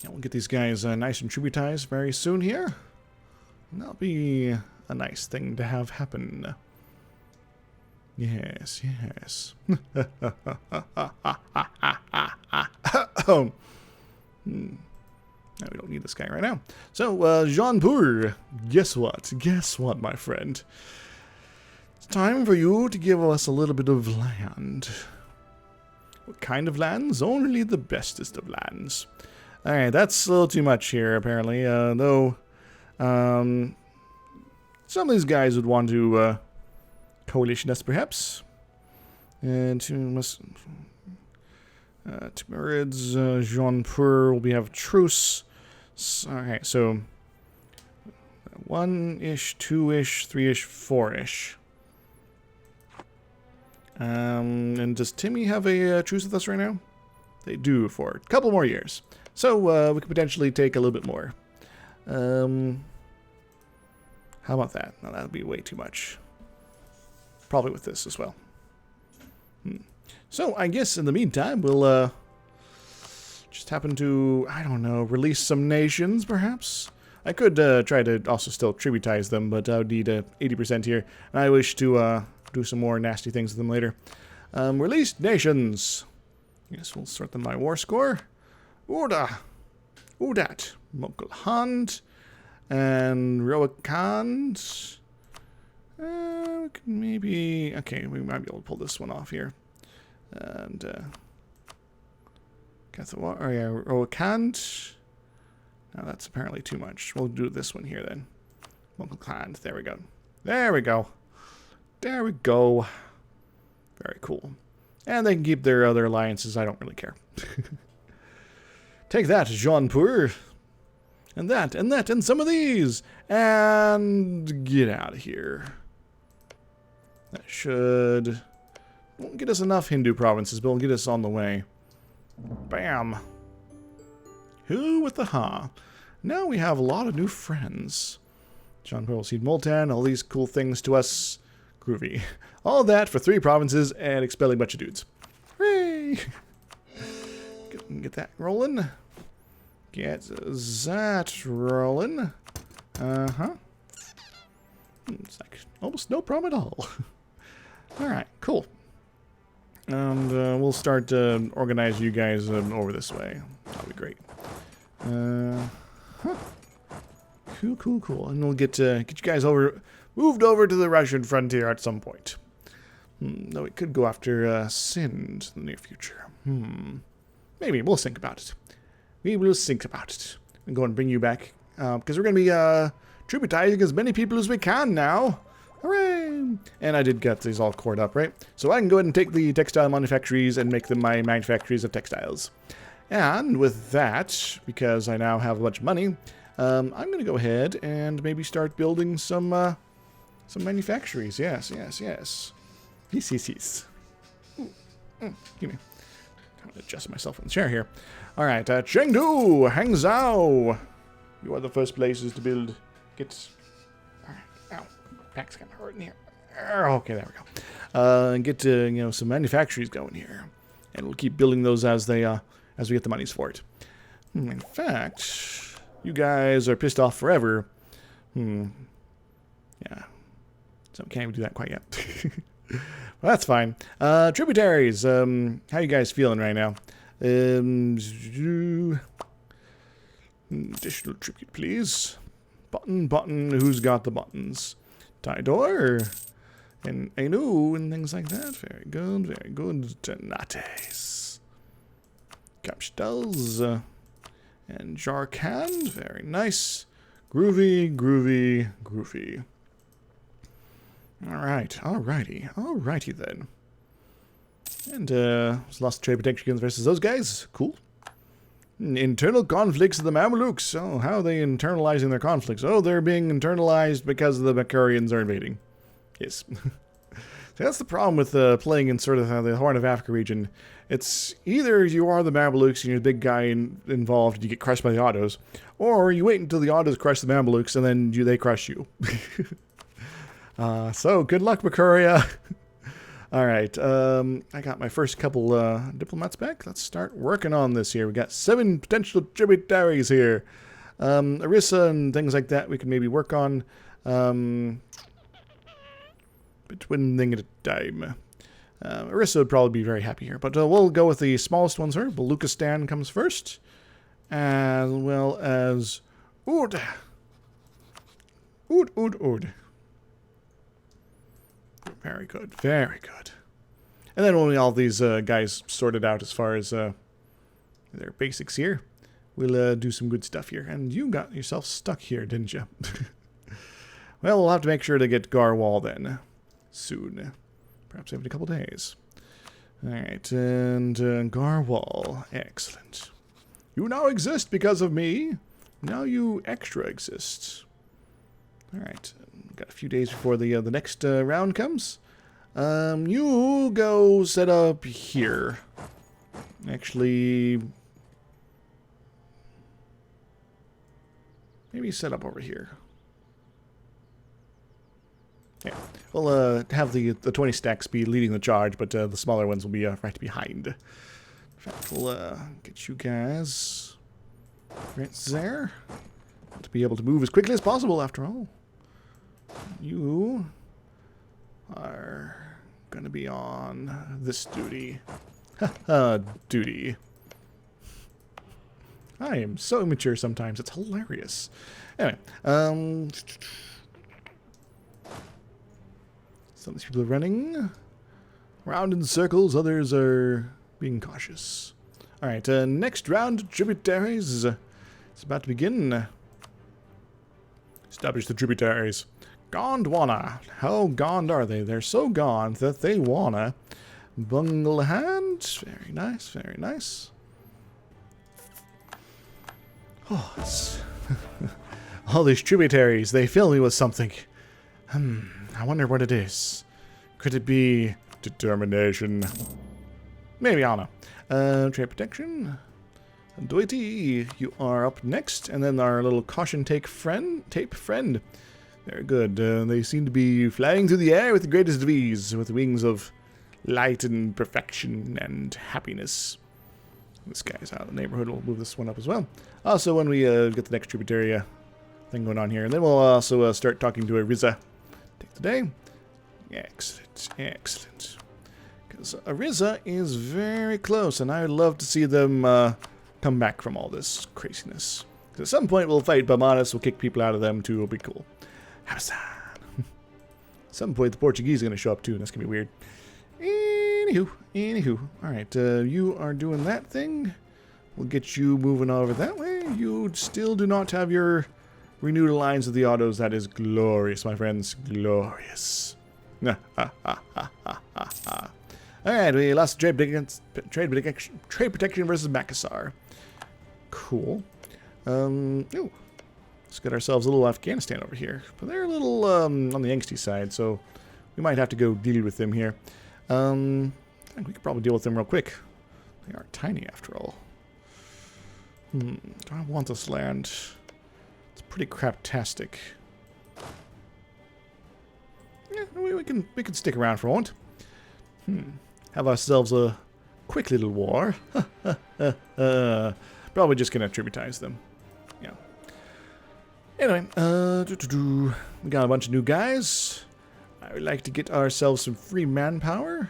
Yeah, we'll get these guys nice and tributized very soon here. And that'll be a nice thing to have happen. Yes, yes. No, we don't need this guy right now. So, Jaunpur, guess what? Guess what, my friend? It's time for you to give us a little bit of land. What kind of lands? Only the bestest of lands. Alright, that's a little too much here, apparently. Though, some of these guys would want to coalition us, perhaps. And Timurids, Jaunpur, we have truce. Alright, so 1-ish, 2-ish, 3-ish, 4-ish. And does Timmy have a truce with us right now? They do for a couple more years. So we could potentially take a little bit more. How about that? No, that would be way too much. Probably with this as well. So I guess in the meantime, we'll just happen to, I don't know, release some nations, perhaps? I could try to also still tributize them, but I would need 80% here. And I wish to do some more nasty things with them later. Released nations. Yes, we'll sort them by war score. Uda. Udat. Mokulhand. And Roakand. We could maybe... Okay, we might be able to pull this one off here. And, Roakand. Now that's apparently too much. We'll do this one here then. Mokulhand. There we go. There we go. There we go. Very cool. And they can keep their other alliances. I don't really care. Take that, Jaunpur. And that, and some of these. And get out of here. That should... won't get us enough Hindu provinces, but will get us on the way. Bam. Who with the ha? Now we have a lot of new friends. Jaunpur will cede Multan, all these cool things to us. Groovy. All that for 3 provinces and expelling a bunch of dudes. Hooray! Get that rolling. Get that rolling. Uh-huh. It's like almost no problem at all. Alright, cool. And we'll start organizing you guys over this way. That'll be great. Cool, cool, cool. And we'll get you guys moved over to the Russian frontier at some point. Though it could go after Sind in the near future. Maybe. We'll think about it. We will think about it. And go and bring you back. Because we're going to be tributizing as many people as we can now. Hooray! And I did get these all cored up, right? So I can go ahead and take the textile manufactories and make them my manufactories of textiles. And with that, because I now have a bunch of money, I'm going to go ahead and maybe start building some manufactories. Yes, yes, yes. Yes. Give me. I'm going to adjust myself on the chair here. All right, Chengdu, Hangzhou. You are the first places to build. Get. All right. Ow, back's kind of hurting here. Okay, there we go. Get some manufactories going here, and we'll keep building those as we get the monies for it. In fact, you guys are pissed off forever. Yeah. So can't even do that quite yet. Well, that's fine. Tributaries. How you guys feeling right now? Additional tribute, please. Button. Who's got the buttons? Tidor and Ainu and things like that. Very good. Tenates. Capstels and Jarkand. Very nice. Groovy. Alrighty then. And lost trade protection versus those guys. Cool. Internal conflicts of the Mamelukes. Oh, how are they internalizing their conflicts? Oh, they're being internalized because the Makurians are invading. Yes. So that's the problem with playing in sort of the Horn of Africa region. It's either you are the Mamelukes and you're the big guy involved and you get crushed by the autos, or you wait until the autos crush the Mamelukes and then they crush you. So good luck, Makuria. Alright, I got my first couple diplomats back. Let's start working on this here. We got 7 potential tributaries here. Orissa and things like that we can maybe work on. But one thing at a time. Orissa would probably be very happy here. But we'll go with the smallest ones here. Baluchistan comes first. As well as Oud. Oud. Very good. And then when we all these guys sorted out as far as their basics here, we'll do some good stuff here. And you got yourself stuck here, didn't you? Well, we'll have to make sure to get Garwal then. Soon. Perhaps even a couple days. Alright, and Garwal. Excellent. You now exist because of me. Now you extra exist. Alright, got a few days before the next round comes. You go set up here. Actually, maybe set up over here. Yeah, we'll have the 20 stacks be leading the charge, but the smaller ones will be right behind. In fact, we'll get you guys right there to be able to move as quickly as possible. After all, you are gonna be on this duty. Duty. I am so immature sometimes. It's hilarious. Anyway, some of these people are running around in circles. Others are being cautious. All right, next round of tributaries. It's about to begin. Establish the tributaries. Gondwana. How gond are they? They're so gone that they wanna. Bunglehand. Very nice. Oh, it's all these tributaries, they fill me with something. I wonder what it is. Could it be determination? Maybe, I don't know. Trade protection. Doity, you are up next. And then our little caution tape friend. Very good. They seem to be flying through the air with the greatest of ease, with wings of light and perfection and happiness. This guy's out of the neighborhood. We'll move this one up as well. Also, when we get the next tributary thing going on here. And then we'll also start talking to Ariza. Take the day. Excellent. Because Ariza is very close, and I would love to see them come back from all this craziness. Because at some point we'll fight Bamanas, we'll kick people out of them too, it'll be cool. At some point the Portuguese are going to show up too, and that's going to be weird. Anywho. Alright, you are doing that thing. We'll get you moving over that way. You still do not have your renewed alliance of the autos. That is glorious, my friends. Glorious. Alright, we lost trade protection versus Makassar. Cool. Let's get ourselves a little Afghanistan over here. But they're a little on the angsty side, so we might have to go deal with them here. I think we could probably deal with them real quick. They are tiny after all. Do I want this land? It's pretty craptastic. Yeah, we can stick around for a moment. Have ourselves a quick little war. Probably just gonna tributize them. Yeah. Anyway, we got a bunch of new guys. I would like to get ourselves some free manpower.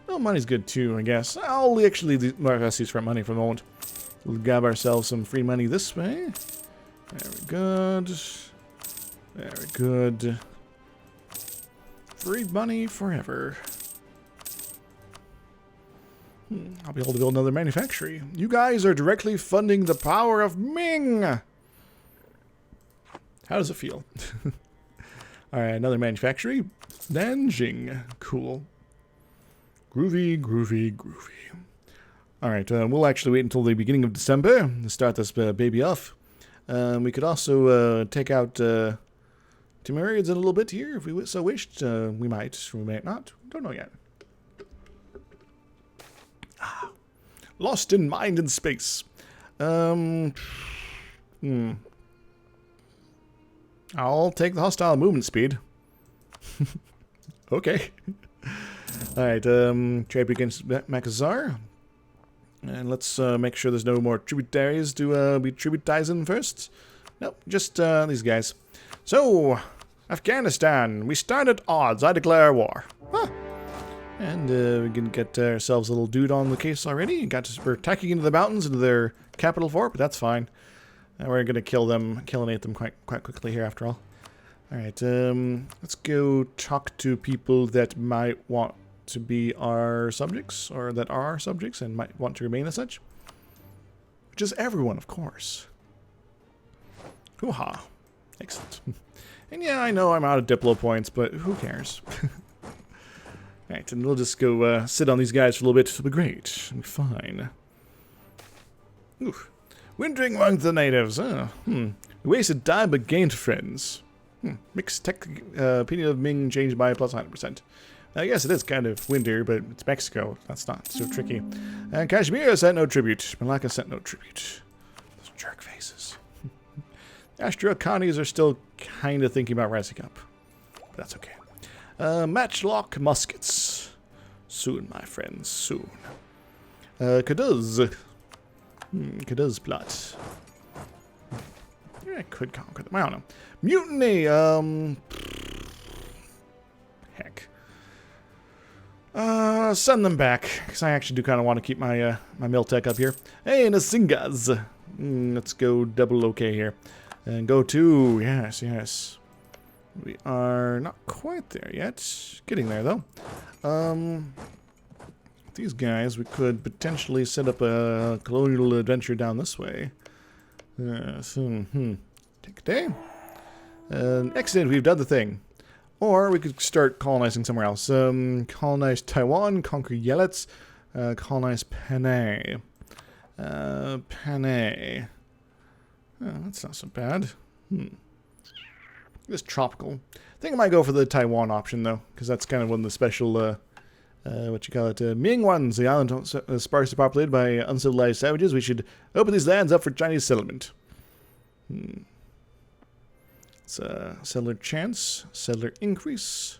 Well, money's good too, I guess. I'll actually let's use for money for the moment. We'll grab ourselves some free money this way. Very good. Very good. Free money forever. I'll be able to build another manufactory. You guys are directly funding the power of Ming! How does it feel? Alright, another manufactory. Nanjing. Cool. Groovy, groovy, groovy. Alright, we'll actually wait until the beginning of December to start this baby off. We could also take out Timurids in a little bit here if we so wished. We might, we might not. Don't know yet. Lost in mind in space. I'll take the hostile movement speed. Okay. Alright, trade against Makazar. And let's make sure there's no more tributaries to be tributizing first. Nope, just these guys. So, Afghanistan. We start at odds. I declare war. Huh. And we can get ourselves a little dude on the case already. We're attacking into the mountains, into their capital fort, but that's fine. We're going to killinate them quite quickly here after all. Alright, let's go talk to people that might want to be our subjects, or that are our subjects and might want to remain as such. Which is everyone, of course. Hoo-ha. Excellent. And yeah, I know I'm out of Diplo points, but who cares? Alright, and we'll just go sit on these guys for a little bit. It'll be great. It'll be fine. Oof. Wintering among the natives. We wasted time but gained friends. Mixed tech opinion of Ming changed by plus 100%. I guess it is kind of winter, but it's Mexico. That's not so tricky. And Kashmir sent no tribute. Malacca sent no tribute. Those jerk faces. Astro Connies are still kind of thinking about rising up. But that's okay. Matchlock muskets. Soon, my friends, soon. Kaduz. Kaduz plot. Yeah, I could conquer them. I don't know. Mutiny. Heck. Send them back, because I actually do kind of want to keep my my Miltech up here. Hey, Nasingas. Let's go double okay here. And go to, yes, yes. We are not quite there yet. Getting there, though. These guys, we could potentially set up a colonial adventure down this way. Take a day. Excellent, we've done the thing. Or we could start colonizing somewhere else. Colonize Taiwan, conquer Yelets, colonize Panay. Panay. Oh, that's not so bad. It's tropical. I think I might go for the Taiwan option, though, because that's kind of one of the special, what you call it, Ming ones. The island is sparsely populated by uncivilized savages. We should open these lands up for Chinese settlement. It's settler chance, settler increase.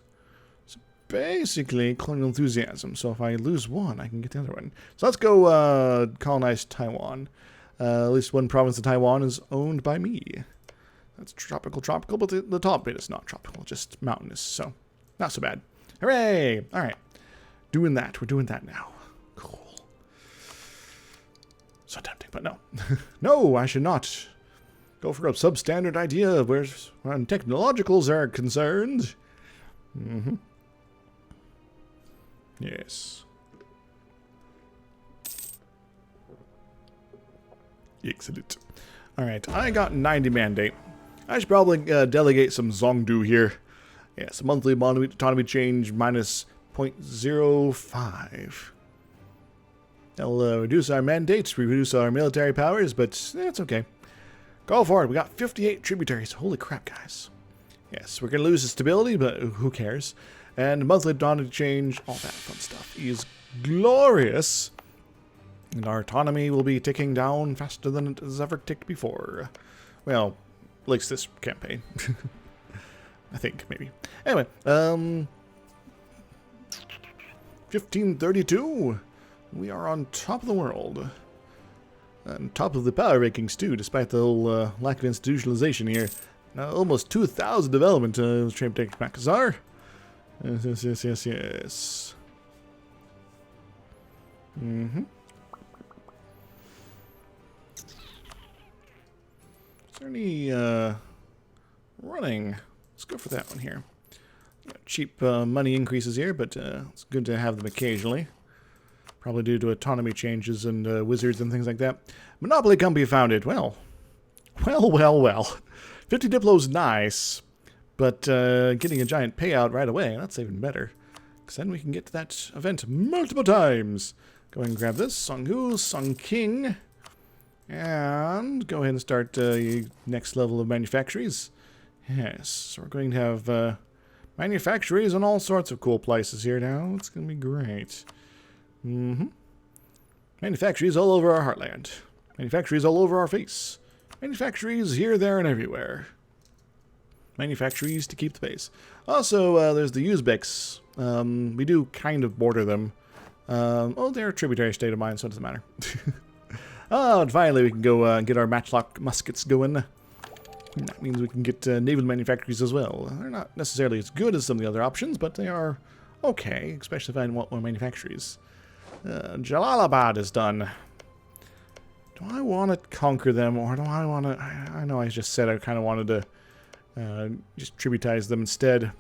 So basically, colonial enthusiasm. So if I lose one, I can get the other one. So let's go colonize Taiwan. At least one province of Taiwan is owned by me. That's tropical, but the top bit is not tropical, just mountainous, so not so bad. Hooray! Alright. Doing that. We're doing that now. Cool. So tempting, but no. No, I should not go for a substandard idea where technologicals are concerned. Yes. Excellent. Alright, I got 90 mandate. I should probably delegate some Zongdu here. Yes, monthly autonomy change minus 0.05. That'll reduce our mandates, reduce our military powers, but that's okay. Go for it. We got 58 tributaries. Holy crap, guys. Yes, we're going to lose the stability, but who cares? And monthly autonomy change, all that fun stuff is glorious. And our autonomy will be ticking down faster than it has ever ticked before. Well, at least this campaign. I think, maybe. Anyway, 1532. We are on top of the world. On top of the power rankings, too, despite the whole lack of institutionalization here. Now, almost 2,000 development trade Makazar. Yes. Mm-hmm. Is there any running? Let's go for that one here. Cheap money increases here, but it's good to have them occasionally. Probably due to autonomy changes and wizards and things like that. Monopoly company founded. Well. 50 Diplo's nice, but getting a giant payout right away, that's even better. Because then we can get to that event multiple times. Go ahead and grab this. Song Hu, Song King. And go ahead and start next level of manufactories. Yes, so we're going to have manufactories in all sorts of cool places here now. It's going to be great. Manufactories all over our heartland. Manufactories all over our face. Manufactories here, there, and everywhere. Manufactories to keep the pace. Also, there's the Uzbeks. We do kind of border them. Oh, they're a tributary state of mine, so it doesn't matter. Oh, and finally we can go get our matchlock muskets going. That means we can get naval manufactories as well. They're not necessarily as good as some of the other options, but they are okay, especially if I want more manufactories. Jalalabad is done. Do I want to conquer them, or do I want to... I know I just said I kind of wanted to just tributize them instead.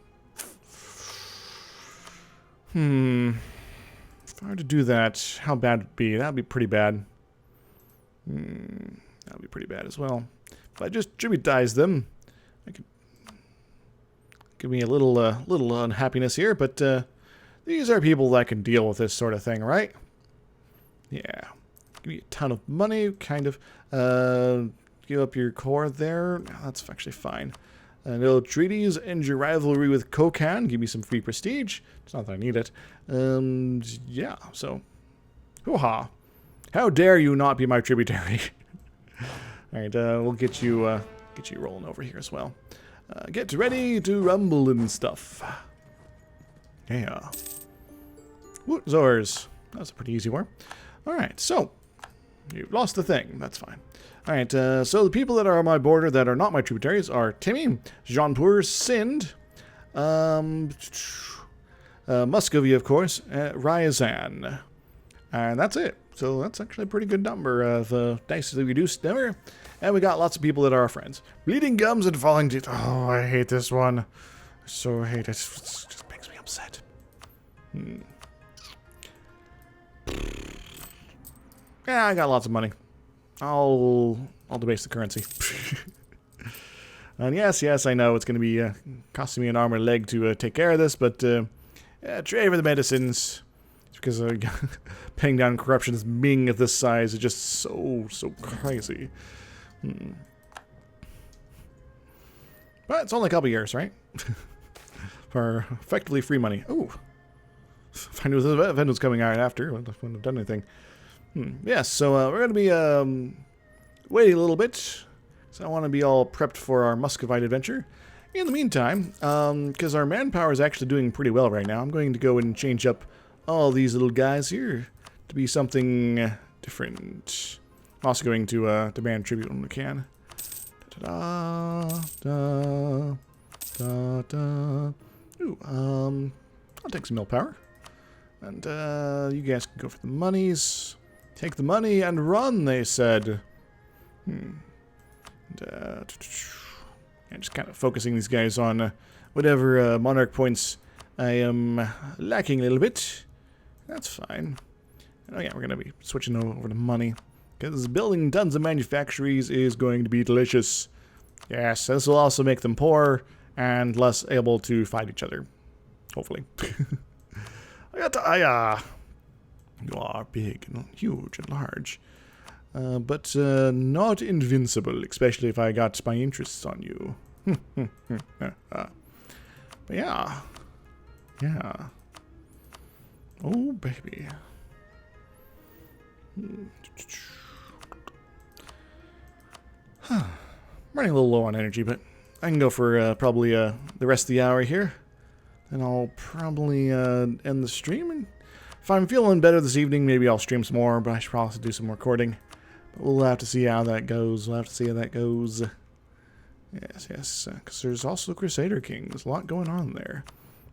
If I were to do that, how bad would it be? That would be pretty bad. That would be pretty bad as well. If I just tributize them, I could give me a little unhappiness here, but these are people that can deal with this sort of thing, right? Yeah. Give you a ton of money, kind of. Give up your core there. No, that's actually fine. No treaties, end your rivalry with Kokand. Give me some free prestige. It's not that I need it. Yeah, so. Hoo-ha. How dare you not be my tributary? Alright, we'll get you rolling over here as well. Get ready to rumble and stuff. Yeah. Woot Zors. That was a pretty easy one. Alright, so. You've lost the thing. That's fine. Alright, so the people that are on my border that are not my tributaries are Timmy, Jaunpur, Sind, Muscovy, of course, Ryazan. And that's it. So that's actually a pretty good number of nicely reduced number. And we got lots of people that are our friends. Bleeding gums and falling teeth. Oh, I hate this one. I so hate it. It just makes me upset. Yeah, I got lots of money. I'll debase the currency. And yes, I know it's going to be costing me an arm or leg to take care of this, but trade for the medicines. Because paying down corruption as Ming at this size is just so crazy. But it's only a couple years, right? For effectively free money. Ooh. If I knew the event was coming out after, I wouldn't have done anything. Yes, so we're going to be waiting a little bit. So I want to be all prepped for our Muscovite adventure. In the meantime, because our manpower is actually doing pretty well right now, I'm going to go and change up all these little guys here to be something different. I'm also going to demand tribute when we can. Ooh, I'll take some mill power. And you guys can go for the monies. Take the money and run, they said. And just kind of focusing these guys on whatever monarch points I am lacking a little bit. That's fine. Oh yeah, we're going to be switching over to money. Because building tons of manufactories is going to be delicious. Yes, this will also make them poor and less able to fight each other. Hopefully. You are big and huge and large. But not invincible, especially if I got my interests on you. But yeah. Yeah. Oh, baby. I'm running a little low on energy, but I can go for probably the rest of the hour here. Then I'll probably end the stream. And if I'm feeling better this evening, maybe I'll stream some more, but I should probably do some recording. But we'll have to see how that goes. Yes, because there's also Crusader King. There's a lot going on there.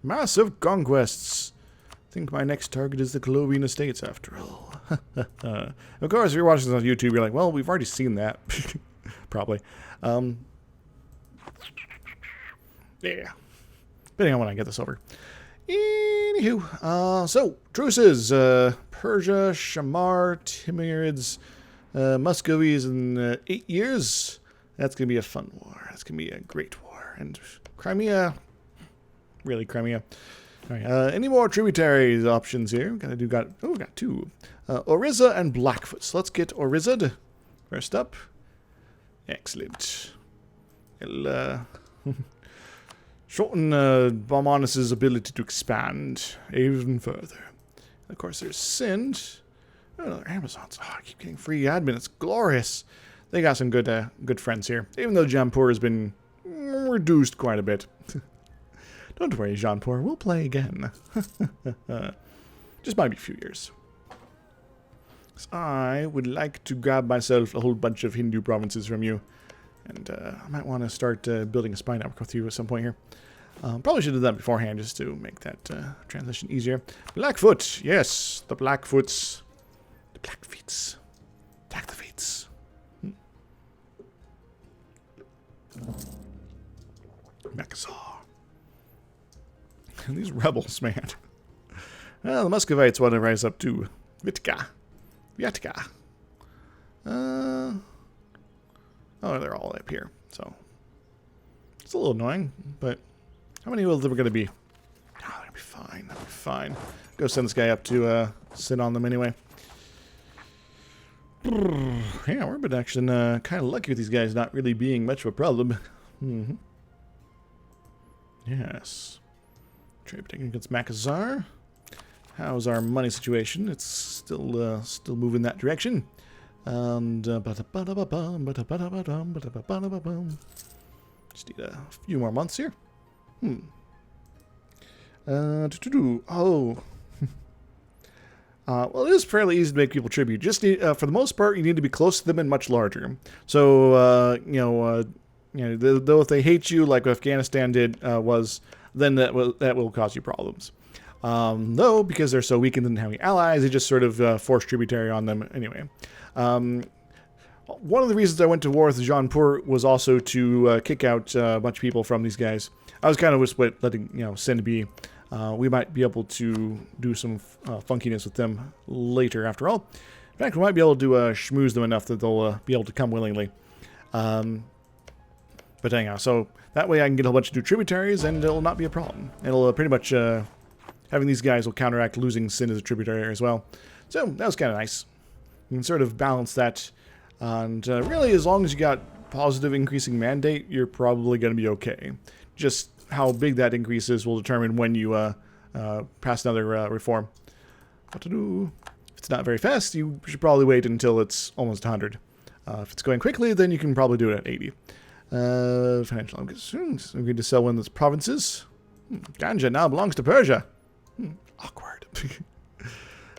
Massive conquests. I think my next target is the Colovian Estates, after all. Of course, if you're watching this on YouTube, you're like, well, we've already seen that. Probably. Yeah. Depending on when I get this over. Anywho, so, truces. Persia, Shamar, Timurids, Muscovies in 8 years. That's going to be a fun war. That's going to be a great war. And Crimea, really Crimea. All right, any more tributaries options here? We got two. Oriza and Blackfoot. So let's get Oriza first up. Excellent. It'll shorten Balmanis's ability to expand even further. Of course, there's Sind. Oh, another Amazons. Oh, I keep getting free admin. It's glorious. They got some good friends here. Even though Jampur has been reduced quite a bit. Don't worry, Jampur. We'll play again. Just might be a few years. So I would like to grab myself a whole bunch of Hindu provinces from you. And I might want to start building a spy network with you at some point here. Probably should have done that beforehand just to make that transition easier. Blackfoot. Yes, the Blackfoots. The Blackfeets. Attack the Fates. Makazar. These rebels, man. Well, the Muscovites want to rise up to Vitka. Oh, they're all up here, so it's a little annoying, but how many will there going to be? Oh, that'll be fine. That'll be fine. Go send this guy up to sit on them anyway. Yeah, we're been actually kind of lucky with these guys not really being much of a problem. Yes. Trade against Makazar. How's our money situation? It's still moving in that direction. And just need a few more months here. Oh. Well, it is fairly easy to make people tribute. Just need, for the most part, you need to be close to them and much larger. So though if they hate you, like Afghanistan did, then that will cause you problems. Though, because they're so weak and didn't have any allies, they just sort of force tributary on them anyway. One of the reasons I went to war with Jaunpur was also to kick out a bunch of people from these guys. I was kind of just letting Sin be. We might be able to do some funkiness with them later, after all. In fact, we might be able to schmooze them enough that they'll be able to come willingly. But anyhow, so that way I can get a whole bunch of new tributaries, and it'll not be a problem. It'll pretty much, having these guys will counteract losing Sin as a tributary as well. So that was kind of nice. You can sort of balance that, and really, as long as you got positive increasing mandate, you're probably going to be okay. Just how big that increase is will determine when you pass another reform. What to do? If it's not very fast, you should probably wait until it's almost 100. If it's going quickly, then you can probably do it at 80. Financial. I'm going to sell one of those provinces. Ganja now belongs to Persia. Awkward.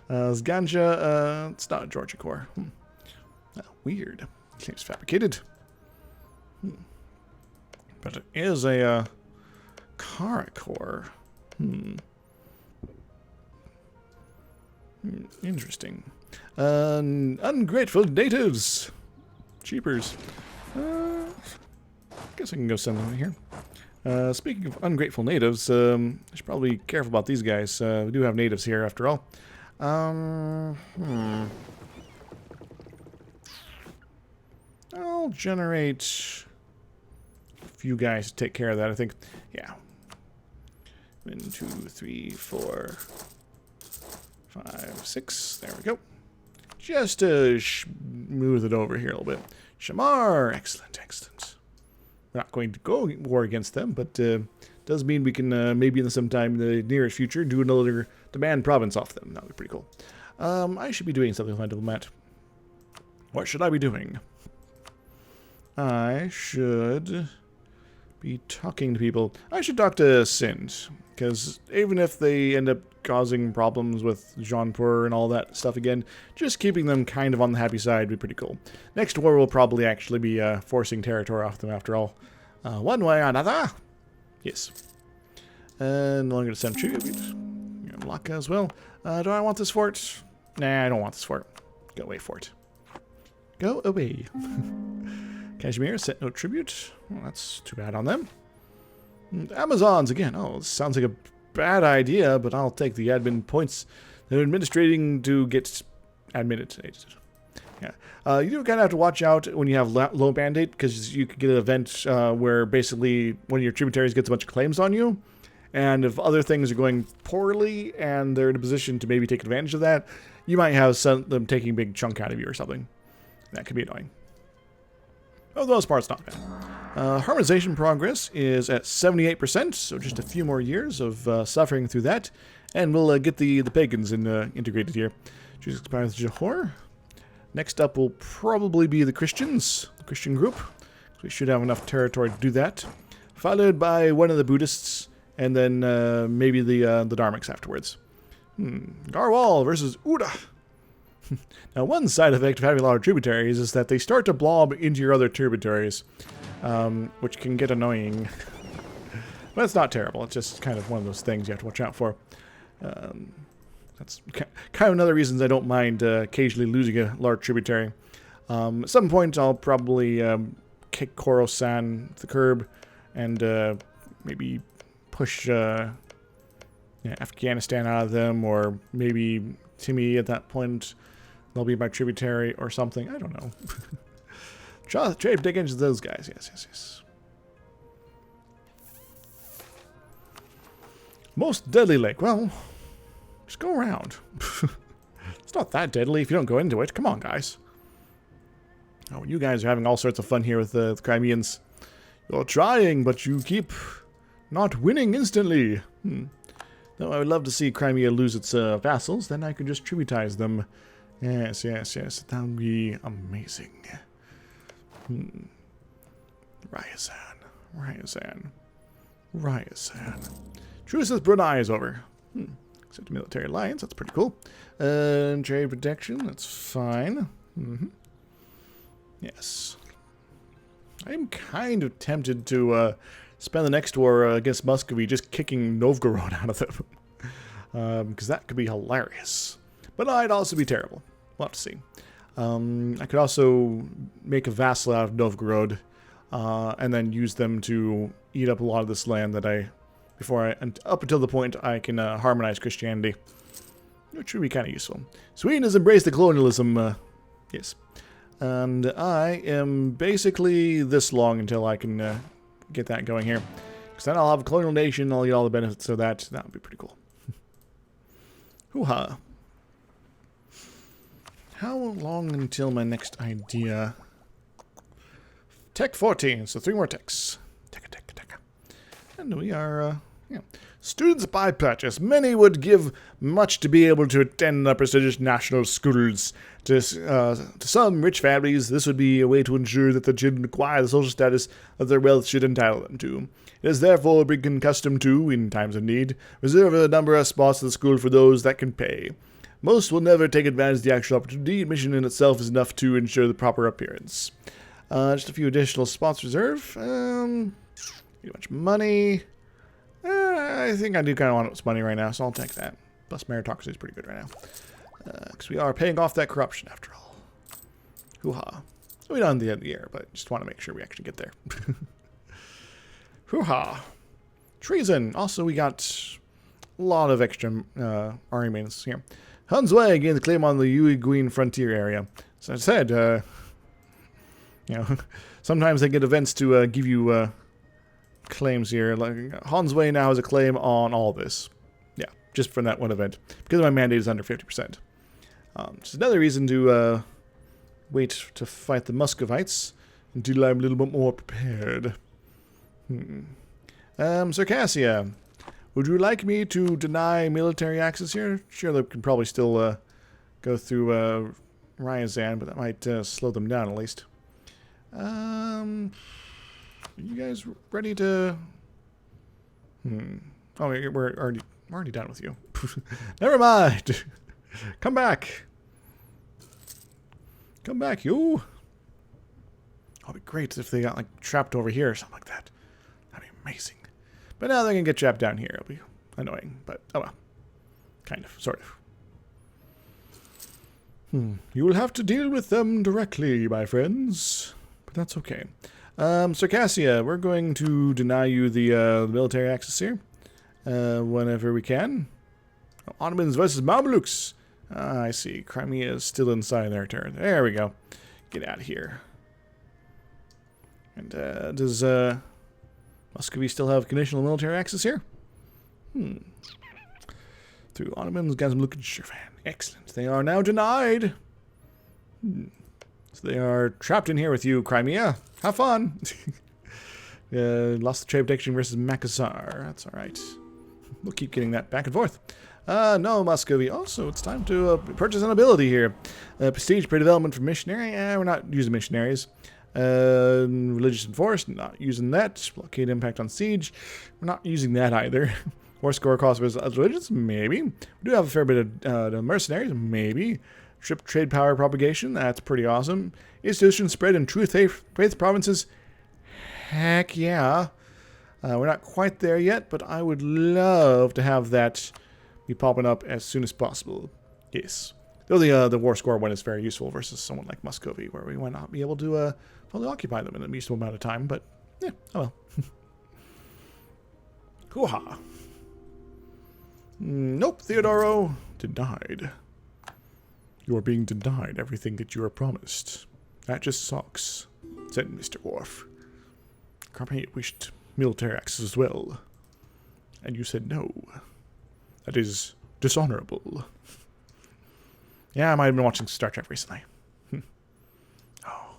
Ganja, it's not a Georgia core. Weird. Seems fabricated. But it is a Kara core. Interesting. Ungrateful natives. Cheapers. Guess I can go send them in here. Speaking of ungrateful natives, I should probably be careful about these guys. We do have natives here, after all. I'll generate a few guys to take care of that, I think. Yeah. 1, 2, 3, 4, 5, 6. There we go. Just to smooth it over here a little bit. Shamar! Excellent, excellent. We're not going to go war against them, but does mean we can maybe in sometime in the nearest future do another demand province off them. That would be pretty cool. I should be doing something with my diplomat. What should I be doing? I should be talking to people. I should talk to Sind, because even if they end up causing problems with Jaunpur and all that stuff again, just keeping them kind of on the happy side would be pretty cool. Next war will probably actually be forcing territory off them after all. One way or another. Yes. And I'm going to send tribute. Unlock as well. Do I want this fort? Nah, I don't want this fort. Go away, fort. Go away. Kashmir, set no tribute. Well, that's too bad on them. Amazons again. Oh, this sounds like a bad idea, but I'll take the admin points they're administrating to get admitted. Yeah. You do kind of have to watch out when you have low mandate, because you could get an event where basically one of your tributaries gets a bunch of claims on you. And if other things are going poorly and they're in a position to maybe take advantage of that, you might have them taking a big chunk out of you or something. That could be annoying. For the most part, it's not bad. Harmonization progress is at 78%, so just a few more years of suffering through that. And we'll get the pagans integrated here. Choose expires Johor. Next up will probably be the Christians, the Christian group. So we should have enough territory to do that. Followed by one of the Buddhists, and then maybe the Dharmics afterwards. Garwal versus Uda. Now, one side effect of having a lot of tributaries is that they start to blob into your other tributaries, which can get annoying. But it's not terrible. It's just kind of one of those things you have to watch out for. That's kind of another reason I don't mind occasionally losing a large tributary. At some point, I'll probably kick Khorasan to the curb and maybe push Afghanistan out of them, or maybe Timmy at that point. They'll be my tributary or something. I don't know. Trade dig into those guys. Yes. Most deadly lake. Well, just go around. It's not that deadly if you don't go into it. Come on, guys. Oh, you guys are having all sorts of fun here with the Crimeans. You're trying, but you keep not winning instantly. Though I would love to see Crimea lose its vassals, then I could just tributize them. Yes. That would be amazing. Ryazan. Truce with Brunei is over. Except military alliance, that's pretty cool. Trade protection, that's fine. Yes. I'm kind of tempted to spend the next war against Muscovy just kicking Novgorod out of them. Because that could be hilarious. But I'd also be terrible. We'll have to see. I could also make a vassal out of Novgorod and then use them to eat up a lot of this land that up until the point I can harmonize Christianity. Which would be kind of useful. Sweden has embraced the colonialism, yes. And I am basically this long until I can get that going here. Because then I'll have a colonial nation, I'll get all the benefits of that. That would be pretty cool. Hoo-ha. How long until my next idea? Tech 14, so 3 more techs. Tech. And we are, Students by purchase. Many would give much to be able to attend the prestigious national schools. To some rich families, this would be a way to ensure that the children acquire the social status that their wealth should entitle them to. It is therefore become custom to, in times of need, reserve a number of spots at the school for those that can pay. Most will never take advantage of the actual opportunity. Admission in itself is enough to ensure the proper appearance. Just a few additional spots reserved. Too much money. I think I do kind of want this money right now, so I'll take that. Plus meritocracy is pretty good right now. Because we are paying off that corruption after all. Hoo-ha. So we're not in the end of the year, but just want to make sure we actually get there. Hoo-ha. Treason. Also, we got a lot of extra army maintenance here. Hun's Way gained the claim on the Uiguin frontier area. So I said, sometimes they get events to give you claims here. Like Han's Way now has a claim on all this. Yeah, just from that one event. Because my mandate is under 50%. Just another reason to wait to fight the Muscovites until I'm a little bit more prepared. Circassia. Would you like me to deny military access here? Sure, they can probably still go through Ryazan, but that might slow them down at least. Are you guys ready to... Oh, we're already done with you. Never mind. Come back. Come back, you. Oh, it'd be great if they got, like, trapped over here or something like that. That'd be amazing. But now they can get trapped down here. It'll be annoying, but oh well. Kind of, sort of. You will have to deal with them directly, my friends. But that's okay. Circassia, we're going to deny you the military access here. Whenever we can. Ottomans versus Mamelukes. I see. Crimea is still inside their turn. There we go. Get out of here. And does Muscovy still have conditional military access here? Through Ottomans, Gazmluk and Shirvan. Excellent. They are now denied. So they are trapped in here with you, Crimea. Have fun. Lost the trade protection versus Makassar. That's alright. We'll keep getting that back and forth. No, Muscovy. Also, it's time to purchase an ability here. Prestige pre-development for missionary. We're not using missionaries. Religious enforced. Not using that. Blockade impact on siege. We're not using that either. War score cost versus religions. Maybe. We do have a fair bit of mercenaries. Maybe. Ship trade power propagation. That's pretty awesome. Institution spread in true faith provinces. Heck yeah. We're not quite there yet, but I would love to have that be popping up as soon as possible. Yes. Though the war score one is very useful versus someone like Muscovy, where we might not be able to fully occupy them in a reasonable amount of time, but yeah, oh well. Hoo-ha. Nope, Theodoro. Denied. You are being denied everything that you are promised. That just sucks, said Mr. Worf. Crimea wished military access as well. And you said no. That is dishonorable. Yeah, I might have been watching Star Trek recently. Oh.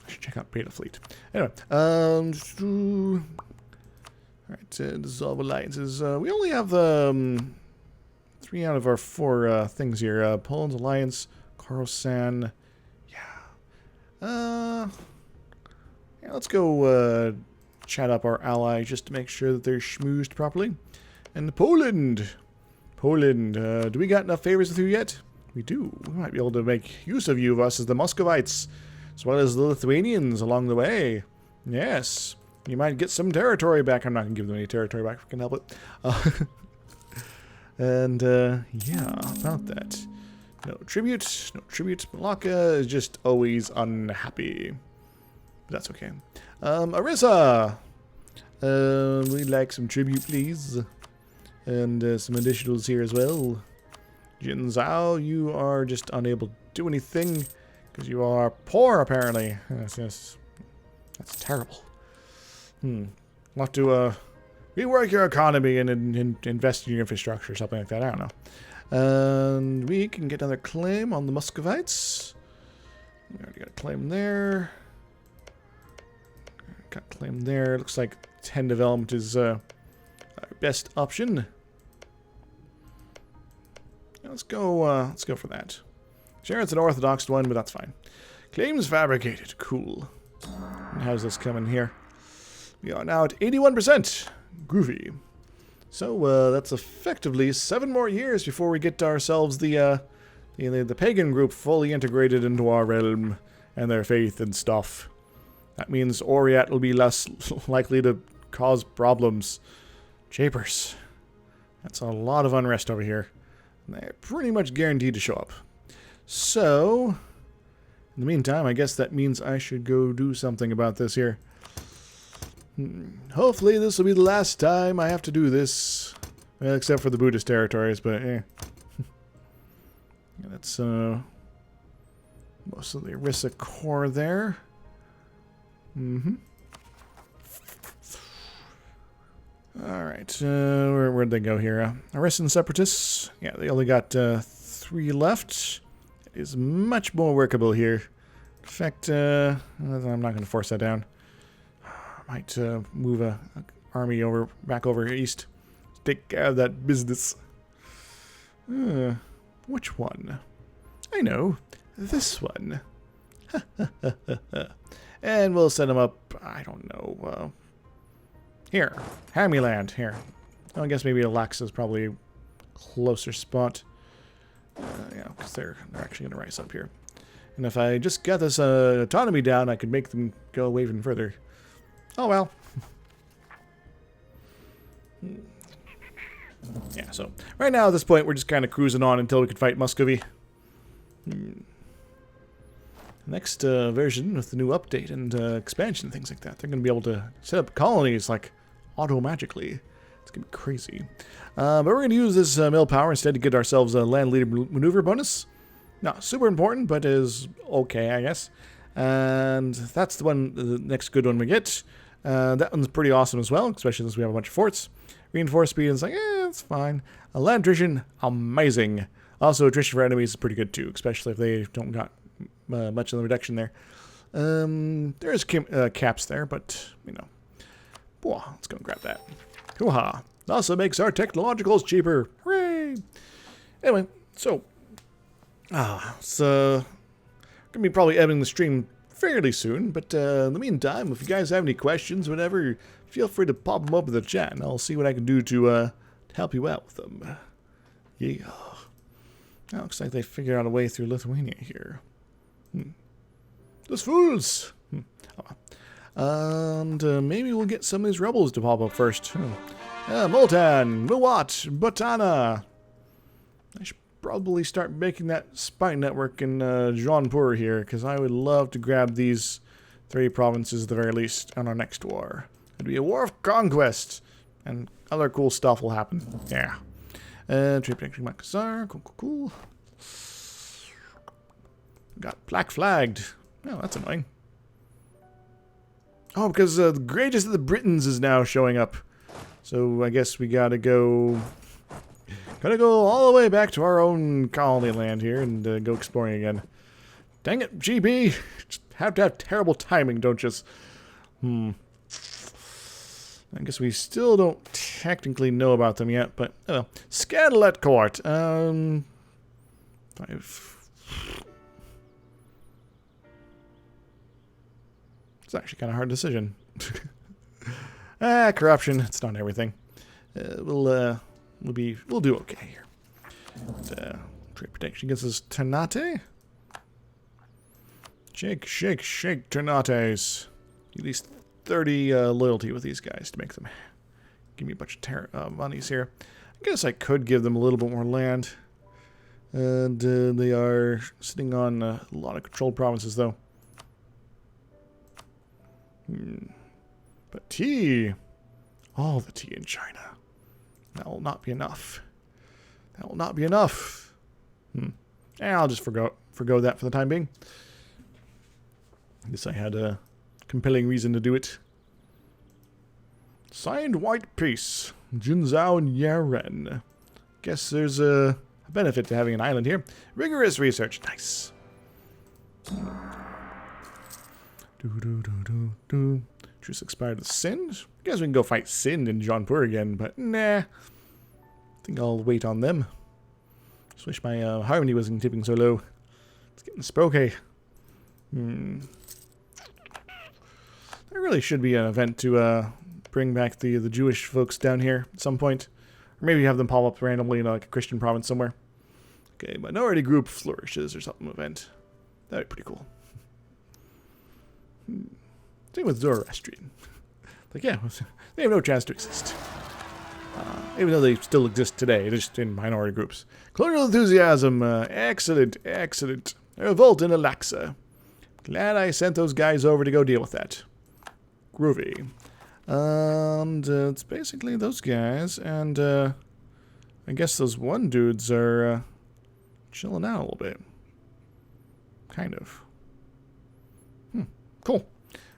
I should check out Beta Fleet. Anyway, alright, dissolve alliances. We only have 3 out of our 4 things here. Poland's alliance, Coruscant. Yeah, let's go chat up our ally just to make sure that they're schmoozed properly. And Poland. Do we got enough favors with you yet? We do. We might be able to make use of you versus the Muscovites, as well as the Lithuanians along the way. Yes. You might get some territory back. I'm not going to give them any territory back if I can help it. And, yeah, about that. No tribute. No tribute. Malacca is just always unhappy. But that's okay. Arissa! We'd like some tribute, please. And some additionals here as well. Jin Zhao, you are just unable to do anything because you are poor, apparently. Yes. That's terrible. We'll have to rework your economy and invest in your infrastructure or something like that. I don't know. And we can get another claim on the Muscovites. We already got a claim there. Got a claim there. Looks like 10 development is our best option. Let's go for that. Sure, it's an orthodox one, but that's fine. Claims fabricated. Cool. And how's this coming here? We are now at 81%. Groovy. So that's effectively 7 more years before we get ourselves the pagan group fully integrated into our realm and their faith and stuff. That means Oriat will be less likely to cause problems. Japers. That's a lot of unrest over here. They're pretty much guaranteed to show up. So, in the meantime, I guess that means I should go do something about this here. Hopefully this will be the last time I have to do this. Well, except for the Buddhist territories, but yeah. That's most of the Arissa core there. Alright, where'd they go here? Arissan Separatists. Yeah, they only got 3 left. It is much more workable here. In fact, I'm not going to force that down. I might move a army back over east. Take care of that business. Which one? I know. This one. And we'll set them up, I don't know, here, Hamiland, here. Well, I guess maybe Alexa is probably a closer spot. Yeah, because they're actually going to rise up here. And if I just get this autonomy down, I could make them go away even further. Oh well. Yeah, so right now at this point we're just kind of cruising on until we can fight Muscovy. Next version with the new update and expansion and things like that, they're going to be able to set up colonies like auto-magically. It's going to be crazy. But we're going to use this mill power instead to get ourselves a land leader maneuver bonus. Not super important, but is okay, I guess. And that's the next good one we get. That one's pretty awesome as well, especially since we have a bunch of forts. Reinforced speed is like, it's fine. Land attrition, amazing. Also, attrition for enemies is pretty good too, especially if they don't got much of the reduction there. There's caps there, but, you know. Whoa, let's go and grab that. Hoo-ha. Also makes our technologicals cheaper. Hooray! Anyway, so it's going to be probably editing the stream fairly soon, but in the meantime, if you guys have any questions, whatever, feel free to pop them up in the chat, and I'll see what I can do to help you out with them. Yeah. Now, looks like they figured out a way through Lithuania here. Those fools! And maybe we'll get some of these rebels to pop up first. Multan, Milwat, Botana. I should probably start making that spy network in Jaunpur here, because I would love to grab these 3 provinces at the very least on our next war. It'd be a war of conquest, and other cool stuff will happen. Yeah. Trade protection Makazar, cool. Got black flagged. Oh, that's annoying. Oh, because the greatest of the Britons is now showing up. So I guess we gotta go all the way back to our own colony land here and go exploring again. Dang it, GB! Just have to have terrible timing, don't you? I guess we still don't technically know about them yet, but Scadelet Court. 5. It's actually kind of a hard decision. Corruption. It's not everything. We'll do okay here. Trade protection gives us Ternate. Shake, shake, shake, Ternates. At least 30 loyalty with these guys to make them give me a bunch of monies here. I guess I could give them a little bit more land. And they are sitting on a lot of controlled provinces, though. But tea. All the tea in China. That will not be enough. That will not be enough. I'll just forgo that for the time being. I guess I had a compelling reason to do it. Signed white peace. Jinzhou and Yaren. Guess there's a benefit to having an island here. Rigorous research. Nice. Truce expired with Sind. I guess we can go fight Sind in Jaunpur again, but nah. I think I'll wait on them. Just wish my harmony wasn't tipping so low. It's getting spooky. There really should be an event to bring back the Jewish folks down here at some point. Or maybe have them pop up randomly in like a Christian province somewhere. Okay, minority group flourishes or something event. That'd be pretty cool. Same with Zoroastrian. Like, yeah, they have no chance to exist. Even though they still exist today, just in minority groups. Colonial enthusiasm, excellent, excellent. Revolt in Alexa. Glad I sent those guys over to go deal with that. Groovy. And it's basically those guys, and I guess those one dudes are chilling out a little bit. Kind of. Cool.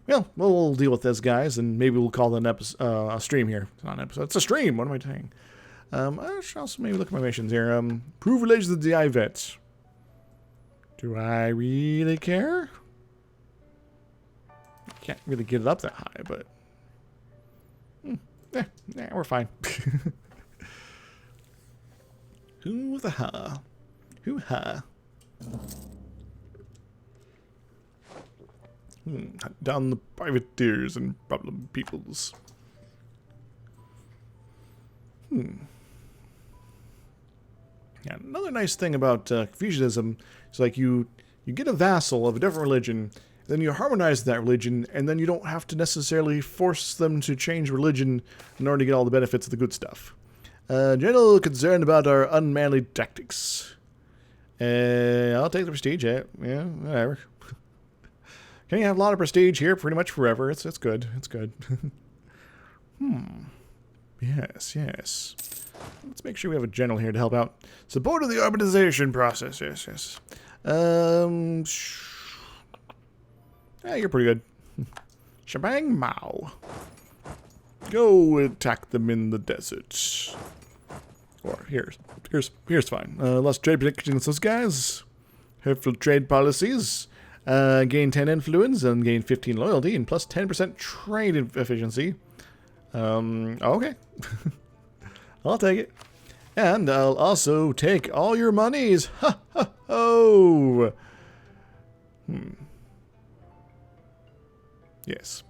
Well, we'll deal with those guys, and maybe we'll call it a stream here. It's not an episode. It's a stream. What am I saying? I should also maybe look at my missions here. Prove relations to the Ivets. Do I really care? Can't really get it up that high, but... we're fine. Hoo-ha. Hoo-ha. Hunt down the privateers and problem peoples. Yeah, another nice thing about Confucianism is like you get a vassal of a different religion, then you harmonize that religion, and then you don't have to necessarily force them to change religion in order to get all the benefits of the good stuff. General concern about our unmanly tactics. I'll take the prestige, yeah, whatever. Can you have a lot of prestige here pretty much forever? It's good. It's good. Yes. Let's make sure we have a general here to help out. Support of the urbanization process. Yes. Yeah, you're pretty good. Shebang Mao. Go attack them in the desert. Or here's fine. Less trade protection against those guys. Hurtful trade policies. Gain 10 influence and gain 15 loyalty and plus 10% trade efficiency. Okay. I'll take it. And I'll also take all your monies. Ha ha ho. Yes.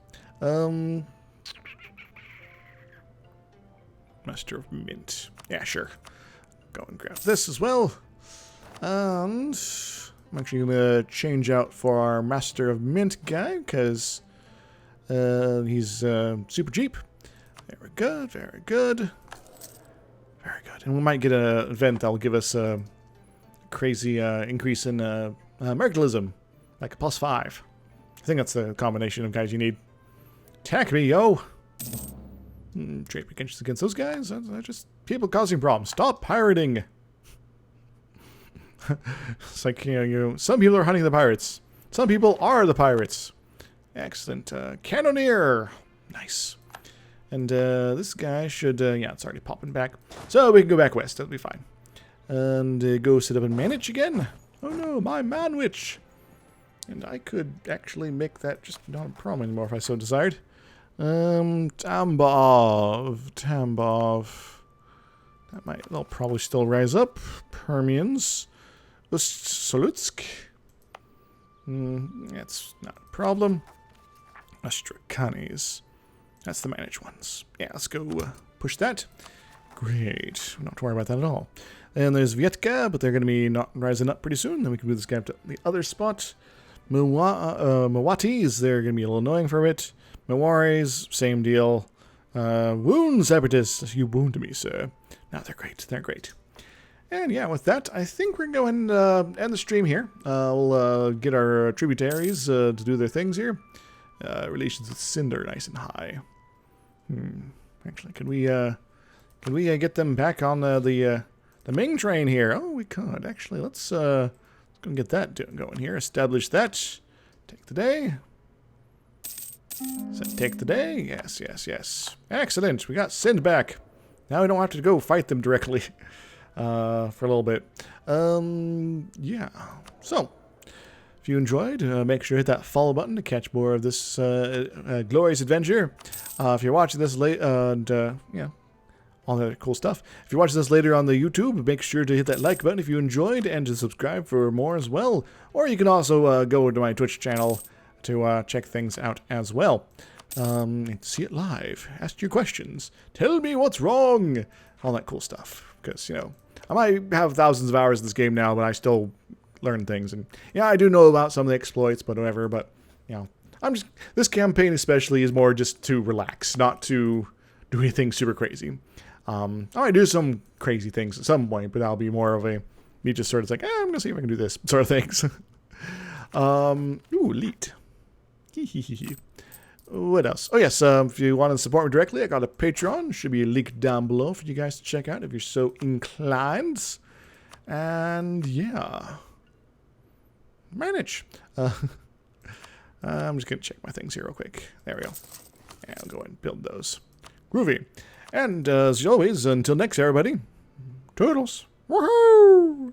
Master of Mint. Yeah, sure. Go and grab this as well. And I'm actually going to change out for our Master of Mint guy, because he's super cheap. Very good, very good. Very good. And we might get an event that'll give us a crazy increase in mercantilism, like a +5. I think that's the combination of guys you need. Attack me, yo! Trade against those guys? They're just people causing problems. Stop pirating! It's like, some people are hunting the pirates. Some people are the pirates. Excellent. Cannoneer! Nice. And this guy should, yeah, it's already popping back. So we can go back west. That'll be fine. And go sit up and manage again. Oh no, my manwich! And I could actually make that just not a problem anymore if I so desired. Tambov. They'll probably still rise up. Permians. Solutsk. That's not a problem. Astrakanis. That's the managed ones. Yeah, let's go push that. Great. We don't have to worry about that at all. And there's Vietka, but they're going to be not rising up pretty soon. Then we can move this guy up to the other spot. Mawatis, they're going to be a little annoying for a bit. Mawaris, same deal. Wound separatists, you wound me, sir. No, they're great. They're great. And yeah, with that, I think we're going to end the stream here. We'll get our tributaries to do their things here. Relations with Cinder, nice and high. Actually, can we get them back on the Ming train here? Oh, we could. Actually, let's go and get that going here. Establish that. Take the day. Take the day. Yes. Excellent. We got Sind back. Now we don't have to go fight them directly for a little bit. Yeah. So, if you enjoyed, make sure to hit that follow button to catch more of this glorious adventure. If you're watching this late, yeah, all that cool stuff. If you're watching this later on the YouTube, make sure to hit that like button if you enjoyed and to subscribe for more as well. Or you can also go to my Twitch channel to check things out as well. See it live. Ask your questions. Tell me what's wrong. All that cool stuff. Because, I might have thousands of hours in this game now, but I still learn things. And, yeah, I do know about some of the exploits, but whatever. But, this campaign especially is more just to relax, not to do anything super crazy. I might do some crazy things at some point, but that'll be more of me just sort of like, I'm going to see if I can do this sort of things. Ooh, elite. What else? Oh, yes, if you want to support me directly, I got a Patreon. Should be a link down below for you guys to check out if you're so inclined. And, yeah. Manage. I'm just going to check my things here real quick. There we go. And I'll go and build those. Groovy. And, as always, until next, everybody, toodles. Woohoo!